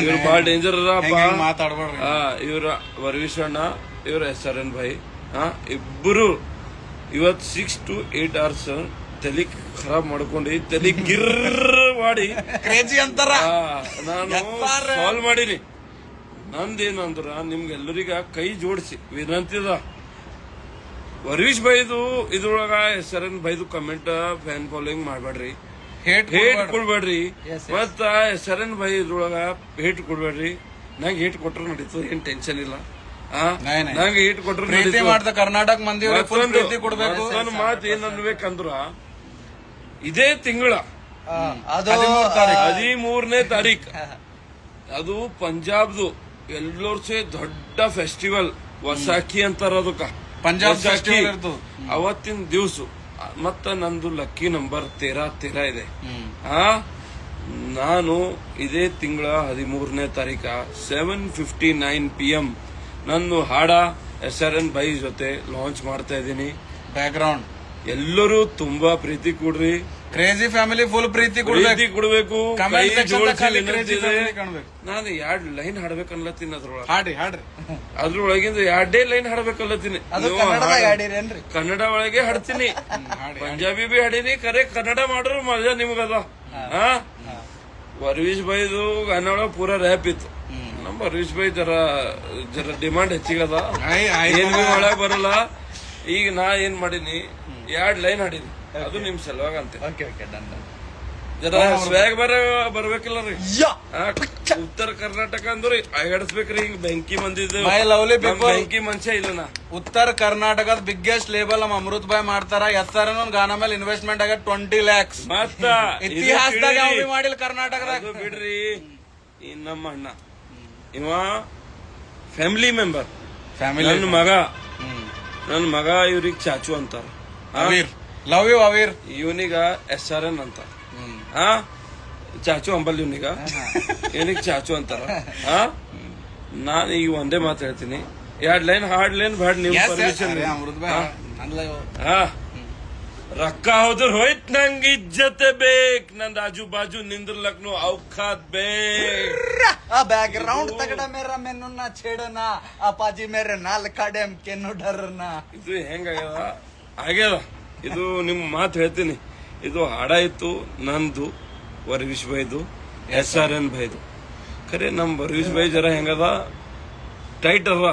ಇವ್ರು ಬಹಳ ಡೇಂಜರ್ ಅದ ಮಾತಾಡ್ಬೇಡ್ರಿ. ಇವ್ರ ವರೀಶ್ ಅಣ್ಣ, ಇವ್ರ SRN ಭಾಯಿ, ಇಬ್ಬರು ಇವತ್ 6 to 8 hours ತಲೆ ಖರಾಬ್ ಮಾಡ್ಕೊಂಡು ತಲೆ ಗಿರ್ರ ಮಾಡಿ ಕ್ರೇಜಿ ಅಂತಾರ. ನಾನು ಸಾಲ್ವ್ ಮಾಡೀನಿ. ನಂದೇನಂದ್ರ ನಿಮ್ಗೆಲ್ಲರಿಗ ಕೈ ಜೋಡಿಸಿ ವಿನಂತಿದ, ವರೀಶ್ ಭಾಯ್ದು ಇದ್ರೊಳಗ SRN ಭಾಯ್ದು ಕಮೆಂಟ್ ಫ್ಯಾನ್ ಫಾಲೋಯಿಂಗ್ ಮಾಡ್ಬೇಡ್ರಿ, ಹೇಟ್ ಕೊಡ್ಬೇಡ್ರಿ. ಮತ್ತ SRN ಭಾಯ್ ಇದ್ರೊಳಗ ಹೇಟ್ ಕೊಡ್ಬೇಡ್ರಿ. ನಂಗೆ ಹೇಟ್ ಕೊಟ್ರು ನಡೀತದ, ಏನ್ ಟೆನ್ಷನ್ ಇಲ್ಲ. ನಂಗೆ ಹೇಟ್ ಕೊಟ್ರು ಪ್ರೀತಿ ಮಾಡ್ದ ಕರ್ನಾಟಕ ಮಂದಿ ಪ್ರೀತಿ ಕೊಡ್ಬೇಕು. ನನ್ನ ಮಾತು ಏನ್ ಅನ್ಬೇಕಂದ್ರ, ಇದೇ ತಿಂಗಳ 13ನೇ ತಾರೀಖ್ ಅದು ಪಂಜಾಬ್ದು ಎಲ್ಲೋರ್ಸೆ ದೊಡ್ಡ ಫೆಸ್ಟಿವಲ್ ವಸಾಖಿ ಅಂತಾರ ಅದಕ್ಕ, ಪಂಜಾಬ್ ಫೆಸ್ಟಿವಲ್ ಇರ್ತದ ಅವತ್ತಿನ ದಿವ್ಸ. ಮತ್ತ ನಂದು ಲಕ್ಕಿ ನಂಬರ್ 13 ಇದೆ. ನಾನು ಇದೇ ತಿಂಗಳ 13ನೇ ತಾರೀಕ 7:59 PM ನನ್ನ ಹಾಡ SRN ಭಾಯಿ ಜೊತೆ ಲಾಂಚ್ ಮಾಡ್ತಾ ಇದ್ದೀನಿ. ಬ್ಯಾಕ್ಗ್ರೌಂಡ್ ಎಲ್ಲರೂ ತುಂಬಾ ಪ್ರೀತಿ ಕೊಡ್ರಿ. ಕ್ರೇಜಿ ಫ್ಯಾಮಿಲಿ ಫುಲ್ ಪ್ರೀತಿ ಕೊಡ್ಬೇಕು. ಕಾಣ್ಬೇಕು. ನಾನು 2 ಲೈನ್ ಹಾಡ್ಬೇಕನ್ಲತ್ತೀನಿ ಅದ್ರೊಳಗೆ. ಹಾಡ್ರಿ ಅದ್ರೊಳಗಿಂದ 2 ಲೈನ್ ಹಾಡ್ಬೇಕಲ್ಲತ್ತೀನಿ. ಕನ್ನಡ ಒಳಗೆ ಹಾಡ್ತೀನಿ, ಪಂಜಾಬಿ ಬಿ ಹಾಡೀನಿ. ಕರೆ ಕನ್ನಡ ಮಾಡ್ರು ಮಜಾ ನಿಮ್ಗದ. ವರೀಶ್ ಭಾಯ್ದು ಗಾನ ಒಳಗ ಪೂರಾ ರ್ಯಾಪ್ ಇತ್ತು. ನಮ್ಮ ವರೀಶ್ ಭಾಯ್ ಜರ ಡಿಮಾಂಡ್ ಹೆಚ್ಚಿಗದ, ಏನ್ ಬಿ ಒಳಗ್ ಬರಲ್ಲ. ಈಗ ನಾ ಏನ್ ಮಾಡೀನಿ, 2 ಲೈನ್ ಹಾಡೀನಿ, ಅದು ನಿಮ್ ಸಲುವಾಗ ಅಂತ. ಜರ ಸ್ವ್ಯಾಗ್ ಬರ್ಬೇಕಿಲ್ಲ ರೀ. ಉತ್ತರ ಕರ್ನಾಟಕ ಅಂದ್ರೆ ಅಗಡಿಸ್ಬೇಕ್ರಿ. ಹಿಂಗ್ ಬೆಂಕಿ ಮಂದಿದ್ದು ಬೆಂಕಿ ಮನುಷ್ಯ ಇಲ್ಲ ನಾ. ಉತ್ತರ ಕರ್ನಾಟಕದ ಬಿಗ್ಗೆಸ್ಟ್ ಲೇಬಲ್ ನಮ್ಮ ಅಮೃತ್ ಭಾಯ್ ಮಾಡ್ತಾರ. SRN ಗಾನ ಮೇಲೆ ಇನ್ವೆಸ್ಟ್ಮೆಂಟ್ ಆಗ 20 lakhs. ಮತ್ತ ಇತಿಹಾಸದಾಗ ಯಾವ ಮಾಡಿಲ್ಲ ಕರ್ನಾಟಕದಾಗ. ಬಿಡ್ರಿ, ನಮ್ಮ ಅಣ್ಣ ಇವ ಫ್ಯಾಮಿಲಿ ಮೆಂಬರ್, ನನ್ನ ಮಗ ಇವ್ರಿಗೆ ಚಾಚು ಅಂತಾರ. Love you Aveer. ಇವನಿಗ SRN ಅಂತ ಹಾ ಚಾಚು ಅಂಬಲ್ ಇವನಿಗ ಇವನಿಗೆ ಚಾಚು ಅಂತಾರ. ಹಾ ನಾನು ಈಗ ಒಂದೇ ಮಾತು ಹೇಳ್ತೀನಿ, 2 ಲೈನ್ ಹಾರ್ಡ್ ಲೈನ್ ಬ್ಯಾಡ್ ನೀವು ಪರ್ಮಿಷನ್. ಹಾ ರೊಕ್ಕ ಹೋದ್ರ ಹೋಯ್ತ್ ನಂಗೆ ಇಜ್ಜತೆ ಬೇಕ್, ನಂದ್ ಆಜು ಬಾಜು ನಿಂದ್ರಲಕ್ನು ಔಖಾತ್ ಬೇಕ್. ಬ್ಯಾಕ್ ಗ್ರೌಂಡ್ ತಗಡ ಮೇರ ಮೆನ್ನ ಛೇಡನ ಅಪ್ಪಾಜಿ ಮೇರೆ ನಾಲ್ ಕಾಡೆ ಕೆನ್ನು ಡರ್ನ. ಇದು ಹೆಂಗಾಗ್ಯದ ಆಗ್ಯದ. ಇದು ನಿಮ್ ಮಾತು ಹೇಳ್ತೀನಿ, ಇದು ಹಾಡ ಇತ್ತು ನಂದು, ವರ್ವೀಶ್ ಬೈದು, SRN ಬೈದು. ಖರೆ ನಮ್ ವರ್ವೀಶ್ ಬೈ ಜರ ಹೆಂಗದ ಟೈಟ್ ಅದ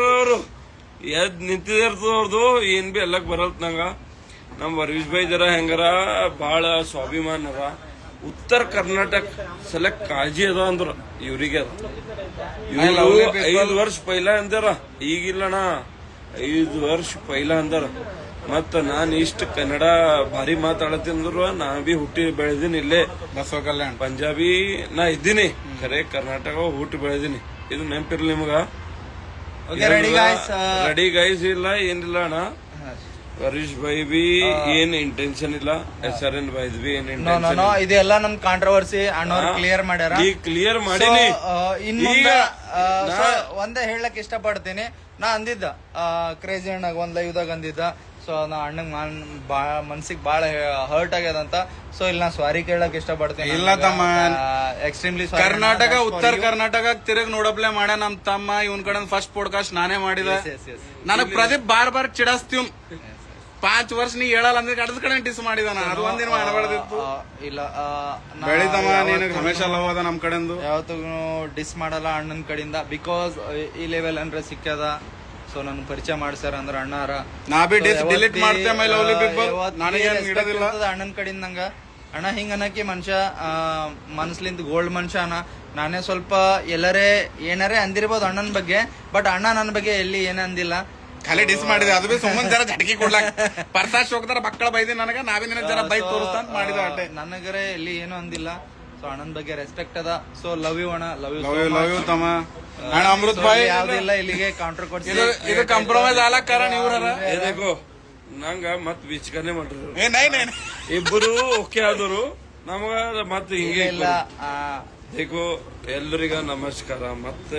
ಅವರು ಎದ್ ನಿಂತಿರ್ತದ ಅವ್ರದು ಏನ್ ಬಿ ಎಲ್ಲಕ್ ಬರಲ್ತ್ ನಂಗ. ನಮ್ ವರ್ವೀಶ್ ಬೈ ಜರ ಹೆಂಗಾರ ಬಹಳ ಸ್ವಾಭಿಮಾನ ಅದ. ಉತ್ತರ ಕರ್ನಾಟಕ ಸಲಕ್ ಕಾಳಜಿ ಅದ ಅಂದ್ರ ಇವ್ರಿಗೆ ಅದ. ಇವ್ರು 5 ವರ್ಷ ಪೈಲ ಅಂದಾರ, ಈಗಿಲ್ಲಣ 5 ವರ್ಷ ಪೈಲ ಅಂದಾರ. ಮತ್ತ ನಾನ್ ಇಷ್ಟ ಕನ್ನಡ ಭಾರಿ ಮಾತಾಡತ್ತೀನಂದ್ರು ನಾ ಬಿ ಹುಟ್ಟಿ ಬೆಳೆದಿನಿ ಇಲ್ಲೇ ಬಸವ ಕಲ್ಯಾಣ ಪಂಜಾಬಿ ನಾ ಇದ್ದೀನಿ, ಖರೆ ಕರ್ನಾಟಕ ಹುಟ್ಟಿ ಬೆಳೆದಿನಿ. ಇದು ನೆನಪಿರ್ಲಿ ನಿಮಗ. ರೆಡಿ ಗೈಸ್ ಇಲ್ಲ ಏನಿಲ್ಲ ಅಣ್ಣ. ಹರೀಶ್ ಭಾಯ್ ಬಿ ಏನ್ ಇಂಟೆನ್ಷನ್ ಇಲ್ಲ, SRN ಭಾಯ್ ಬಿ ಏನ್ ಇಂಟೆನ್ಷನ್. ಇದೆಲ್ಲ ನಮ್ ಕಾಂಟ್ರವರ್ಸಿ ಅಣ್ಣವ್ರು ಕ್ಲಿಯರ್ ಮಾಡ್ಯಾರ. ಈಗ ಕ್ಲಿಯರ್ ಮಾಡೀನಿ. ಈಗ ಒಂದೇ ಹೇಳಕ್ ಇಷ್ಟಪಡ್ತೀನಿ, ನಾ ಅಂದಿದ್ದ ಕ್ರೇಜಿ ಅಣ್ಣಗ್ ಒಂದ್ ಲೈವ್ದಾಗ ಅಂದಿದ್ದ. ಸೊ ನಾ ಅಣ್ಣಗ್ ಮನ್ಸಿಗೆ ಬಾಳ ಹರ್ಟ್ ಆಗ್ಯದಂತ. ಸೊ ಇಲ್ಲಿ ನಾ ಸಾರಿ ಕೇಳಕ್ ಇಷ್ಟಪಡ್ತೀನಿ. ಇಲ್ಲ ತಮ್ಮ, ಎಕ್ಸ್ಟ್ರೀಮ್ಲಿ ಕರ್ನಾಟಕ ಉತ್ತರ ಕರ್ನಾಟಕ ತಿರುಗ್ ನೋಡಪ್ಲೆ ಮಾಡ ನಮ್ ತಮ್ಮ. ಇವನ್ ಕಡೆ ಫಸ್ಟ್ ಪಾಡ್ಕಾಸ್ಟ್ ನಾನೇ ಮಾಡಿದ. ನನಗ್ ಪ್ರದೀಪ್ ಬಾರ್ ಚಿಡಸ್ತೀವ್ 5 ವರ್ಷ ನೀ ಹೇಳಲ್ಲ ಅಂದ್ರೆ ಕಡದ ಕಡೆ ಡಿಸ್ ಮಾಡಿದಾನ. ಅದು ಒಂದಿನ ಮಾಡಬಾರ್ದಿತ್ತು. ಇಲ್ಲ ಬೆಳಿತಮ್ಮ, ನಿನಗ್ ಹಮೇಶ ಲವ್ ಅದ ನಮ್ ಕಡೆಂದು. ಯಾವತ್ತೂ ಡಿಸ್ ಮಾಡಲ್ಲ ಅಣ್ಣನ್ ಕಡೆಯಿಂದ. ಬಿಕಾಸ್ ಈ ಲೆವೆಲ್ ಅಂದ್ರೆ ಸಿಕ್ಕದ. ಸೊ ನನ್ ಪರಿಚಯ ಮಾಡ್ಸ್ಯಾರ ಅಂದ್ರ ಅಣ್ಣಾರ. ನಾ ಬಿ ಡಿಲೀಟ್ ಮಾಡ್ತೇವೆ ಅಣ್ಣನ್ ಕಡೆಯಿಂದ ನಂಗ ಅಣ್ಣ ಹಿಂಗ ಅನ್ನಕ್ಕೆ ಮನುಷ್ಯ ಮನಸ್ಲಿಂದ ಗೋಲ್ಡ್ ಮನುಷ್ಯ ಅಣ್ಣ. ನಾನೇ ಸ್ವಲ್ಪ ಎಲ್ಲರೇ ಏನಾರೇ ಅಂದಿರ್ಬೋದು ಅಣ್ಣನ ಬಗ್ಗೆ, ಬಟ್ ಅಣ್ಣ ನನ್ನ ಬಗ್ಗೆ ಎಲ್ಲಿ ಏನೇ ಅಂದಿಲ್ಲ. ಖಾಲಿ ಡಿಸ್ ಮಾಡಿದೆ. ಅದು ಬಿ ಸುಮ್ಮನೆ ಜರ ಝಟಕಿ ಕೊಡ್ಲಾಕ ಪರ್ಸಾಶ್ ಹೋಗ್ತಾರ ಮಕ್ಕಳ ಬೈದಿ ನನಗ. ನಾವೇ ನಿನ್ನ ಜರ ಬೈ ತೋರಿಸ್ತಾ ಅಂತ ಮಾಡಿದ ಅಷ್ಟೇ. ನನಗರೆ ಎಲ್ಲಿ ಏನು ಅಂದಿಲ್ಲ. ಸೊ ಅಣ್ಣನ ಬಗ್ಗೆ ರೆಸ್ಪೆಕ್ಟ್ ಅದ. ಸೊ ಲವ್ ಯು ಅಣ್ಣ, ಲವ್ ಯು ತಮ್ಮ. ಅಣ್ಣ ಅಮೃತ್ ಭಾಯ್ ಯಾವ್ದಿಲ್ಲ ಇಲ್ಲಿಗೆ ಕೌಂಟರ್ ಕೊಡ್ಸಿ. ಇದು ಕಾಂಪ್ರಮೈಸ್ ಆಲಕ್ ಕಾರಣ ಇವ್ರ ಏನೇಗೋ ನಂಗ ಮತ್ ವಿಚ್ಕನೆ ಮಾಡ್ರು. ನೈ ಇಬ್ಬರು ಓಕೆ ಆದವರು ನಮಗ ಮತ್ ಹಿಂಗೆ ಇಲ್ಲ. ದೇಖೋ ಎಲ್ಲರಿಗ ನಮಸ್ಕಾರ. ಮತ್ತೆ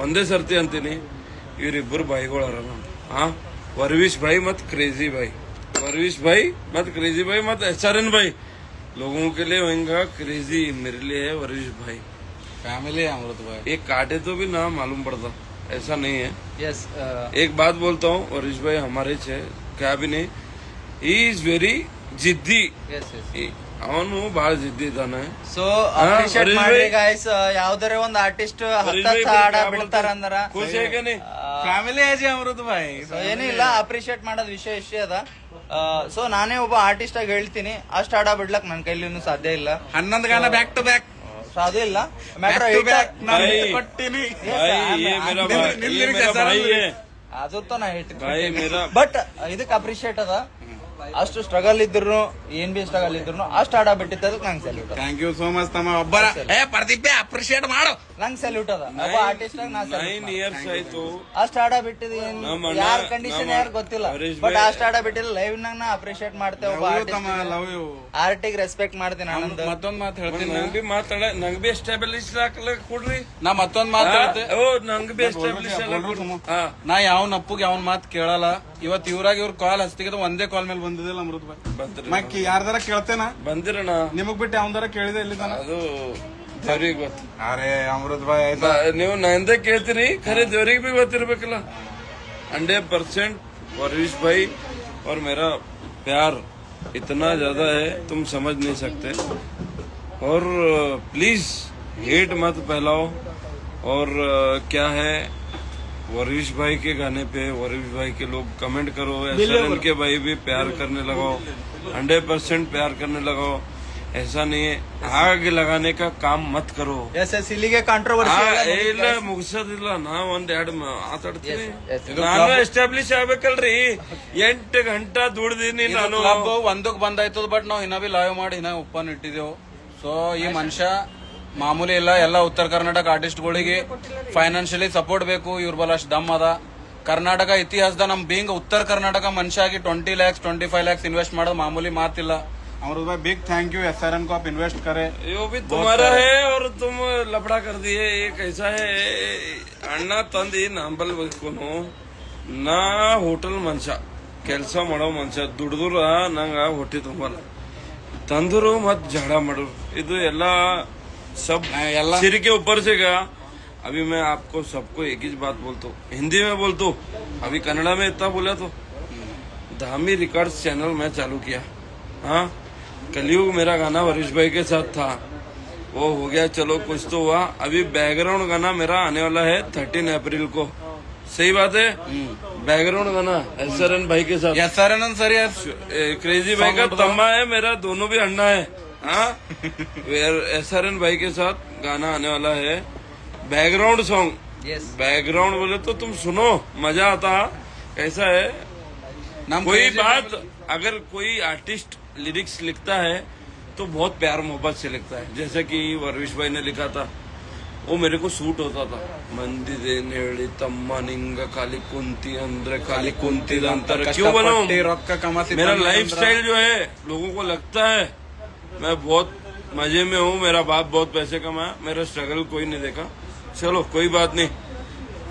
ಒಂದೇ ಸರ್ತಿ ಅಂತೀನಿ, ಇವ್ರಿಬ್ಬರು ಬಾಯಿಗಳಾರ ವರ್ವೀಶ್ ಭಾई मत क्रेजी भाई, वर्विश भाई मत क्रेजी भाई मत SRN भाई. लोगों के लिए होगा क्रेजी, मेरे लिए है वर्विश भाई. फैमिली है अमृत भाई. एक काटे तो भी ना मालूम पड़ता, ऐसा नहीं है. यस एक बात बोलता हूँ, वर्विश भाई हमारे क्या भी नहीं, ही इज वेरी जिद्दी. ಅವನು ಬಹಳ ಜಿದ್ದಿ ಇದ್ದಾನೆ. ಸೊ ಅಪ್ರಿಶಿಯೇಟ್ ಮಾಡ್ರಿ ಗೈಸ್. ಯಾವ್ದಾರೆ ಒಂದ್ ಆರ್ಟಿಸ್ಟ್ 10 ಹಾಡ ಬಿಡ್ತಾರ ಅಂದ್ರ ಖುಷಿ ಆಗೇನೆ. ಫ್ಯಾಮಿಲಿ ಆಜಿ ಅಮೃತ್ ಭಾಯ್. ಸೊ ಏನಿಲ್ಲ, ಅಪ್ರಿಶಿಯೇಟ್ ಮಾಡೋದ್ ವಿಷಯ ಇಷ್ಟೇ ಅದ. ಸೊ ನಾನೇ ಒಬ್ಬ ಆರ್ಟಿಸ್ಟ್ ಆಗಿ ಹೇಳ್ತೀನಿ, ಅಷ್ಟ್ ಹಾಡ ಬಿಡ್ಲಕ್ ನನ್ ಕೈಲಿ ಸಾಧ್ಯ ಇಲ್ಲ. 11 ಗಾನ ಬ್ಯಾಕ್ ಟು ಬ್ಯಾಕ್ ಅದು ಇಲ್ಲ. ಅದು ನಾ ಹೇಳ್ತೀನಿ. ಬಟ್ ಇದಕ್ ಅಪ್ರಿಶಿಯೇಟ್ ಅದ. ಅಷ್ಟು ಸ್ಟ್ರಗಲ್ ಇದ್ರು, ಏನ್ ಬಿ ಸ್ಟ್ರಗಲ್ ಇದ್ರು ಅಷ್ಟು ಹಾಡ ಬಿಟ್ಟಿದ್ದಕ್ಕೆ ನಂಗೆ salute. Thank you so much ತಮ್ಮ. ಒಬ್ಬರ ಪ್ರದೀಪ್ ಅಪ್ರಿಶಿಯೇಟ್ ಮಾಡು, ನಂಗೆ ಸಲ್ಯೂಟ್ ಅದ. ಒಬ್ಬ ಆರ್ಟಿಸ್ಟ್ 9 years ಆಯ್ತು ಅಷ್ಟು ಹಾಡ ಬಿಟ್ಟಿದ್. ಯಾರ ಕಂಡೀಷನ್ ಯಾರು ಗೊತ್ತಿಲ್ಲ, ಬಟ್ ಅಷ್ಟು ಹಾಡ ಬಿಟ್ಟಿಲ್ಲ. ಲೈವ್ ನಾಗ ನಾ ಅಪ್ರಿಶಿಯೇಟ್ ಮಾಡ್ತೇವೆ. ಒಬ್ಬ ಆರ್ಟಿಗೆ ರೆಸ್ಪೆಕ್ಟ್ ಮಾಡ್ತೀನಿ. ಮತ್ತೊಂದ್ ಮಾತು ಹೇಳ್ತೀನಿ, ನಂಗೆ ಬಿ ಎಸ್ಟಾಬ್ಲಿಷ್ ಕೊಡ್ರಿ. ನಾ ಮತ್ತೊಂದ್ ಮಾತು ಹೇಳ್ತೇನೆ, ನಂಗೆ ಬಿ ಎಸ್ಟಾಬ್ಲಿಷ್ ನಾ ಯಾವನ್ ಅಪ್ಪುಗ್ ಯಾವನ್ ಮಾತು ಕೇಳಲ್ಲ. ಇವತ್ತು ಇವ್ರಾಗ ಇವ್ರ ಕಾಲ್ ಹಚ್ತಿಗೆ ಒಂದೇ ಕಾಲ್ ಮೇಲೆ ಬಂದಿದ್ದಿಲ್ಲ ಅಮೃತ್ ಭಾಯ್. ಯಾರ್ದಾರ ಕೇಳ್ತೇನ ಬಂದಿರಣ, ನಿಮಗ್ ಬಿಟ್ಟು ಯಾವ್ದಾರ ಕೇಳಿದೆ ಇಲ್ಲಿ ಅದು ದೇವ್ರಿಗೆ ಗೊತ್ತು. ಅರೆ ಅಮೃತ್ ಭಾಯ್ ನೀವು ನಂದೇ ಕೇಳ್ತೀರಿ, ಖರೆ ದೇವ್ರಿಗೆ भी ಗೊತ್ತಿರ್ಬೇಕಲ್ಲ. 100% वर्विश भाई और मेरा प्यार इतना ज्यादा है तुम समझ नहीं सकते. और प्लीज हेट मत फैलाओ. और क्या है, वर्विश भाई के गाने पे वर्विश भाई के लोग कमेंट करो. SRN के भाई भी प्यार करने लगाओ, 100% प्यार करने लगाओ. ऐसा नहीं है आग लगाने का काम मत करो. ಇಲ್ಲಿಗೆ ಕಾಂಟ್ರವರ್ಸಿ ಇಲ್ಲ ಮುಗಿಸೋದಿಲ್ಲ. ನಾ ಒಂದೆರಡು ಮಾತಾಡ್ತೀನಿ. ನಾನು ಎಸ್ಟಾಬ್ಲಿಷ್ ಆಗ್ಬೇಕಲ್ರಿ. 8 ಗಂಟೆ ದುಡ್ದೀನಿ ನಾನು. ಒಂದಕ್ಕೆ ಬಂದಾಯ್ತದ, ಬಟ್ ನಾವ್ ಇನ್ನ ಬಿ ಲೈವ್ ಮಾಡಿ ಇನ್ನ ಓಪನ್ ಇಟ್ಟಿದ್ದೇವು. ಸೊ ಈ ಮನುಷ್ಯ ಮಾಮೂಲಿ ಇಲ್ಲ. ಎಲ್ಲ ಉತ್ತರ ಕರ್ನಾಟಕ ಆರ್ಟಿಸ್ಟ್ಗಳಿಗೆ ಫೈನಾನ್ಷಿಯಲಿ ಸಪೋರ್ಟ್ ಬೇಕು. ಇವ್ರ ಬಲ್ಲ ಅಷ್ಟು ದಮ್ ಅದ. ಕರ್ನಾಟಕ ಇತಿಹಾಸದ ನಮ್ ಬೀಂಗ್ ಉತ್ತರ ಕರ್ನಾಟಕ ಮನುಷ್ಯ ಆಗಿ 20 lakhs 25 lakhs ಇನ್ವೆಸ್ಟ್ ಮಾಡೋದು ಮಾಮೂಲಿ ಮಾತಿಲ್ಲ. अमरुद भाई बिग थैंक यू SRN को आप इन्वेस्ट करे. यो भी तुम्हारा है और तुम लफड़ा कर दिए. ये कैसा है अण्णा ತಂದಿ ನಂಬಲ್ ಬೇಕು ನಾ ಹೋಟೆಲ್ ಮನುಷ್ಯ ಕೆಲಸ ಮಾಡೋ ಮನುಷ್ಯ ದುಡ್ದುರ ನಂಗ ಹೊಟ್ಟೆ ತುಂಬಲ್ಲ ತಂದರು मत झगड़ा मारो ಇದು ಎಲ್ಲ सब सिर के ऊपर से गया. अभी मैं आपको सबको एक ही बात बोलता हूँ, हिंदी में बोलता हूँ, अभी कन्नड़ा में इतना बोला तो धामी रिकॉर्ड्स चैनल मैं चालू किया. हाँ कलयुग मेरा गाना वरिश भाई के साथ था, वो हो गया चलो कुछ तो हुआ. अभी बैकग्राउंड गाना मेरा आने वाला है 13 अप्रैल को. सही बात है. बैकग्राउंड गाना SRN भाई के साथ. SRN सर क्रेजी भाई का तम्मा है, मेरा दोनों भी अन्ना है. हाँ SRN भाई के साथ गाना आने वाला है. Background song. बैकग्राउंड बोले तो तुम सुनो मजा आता. कैसा है कोई बात अगर कोई आर्टिस्ट लिरिक्स लिखता है तो बहुत प्यार मोहब्बत से लिखता है. जैसे कि वर्विश भाई ने लिखा था वो मेरे को सूट होता था. मंदिरे नेड़ी तम्मा निंग काली कुंती अंदर काली कुंती अंतर. क्यों बनाऊं? मेरा लाइफ स्टाइल जो है लोगों को लगता है मैं बहुत मजे में हूँ. मेरा बाप बहुत पैसे कमाया, मेरा स्ट्रगल कोई नहीं देखा. चलो कोई बात नहीं,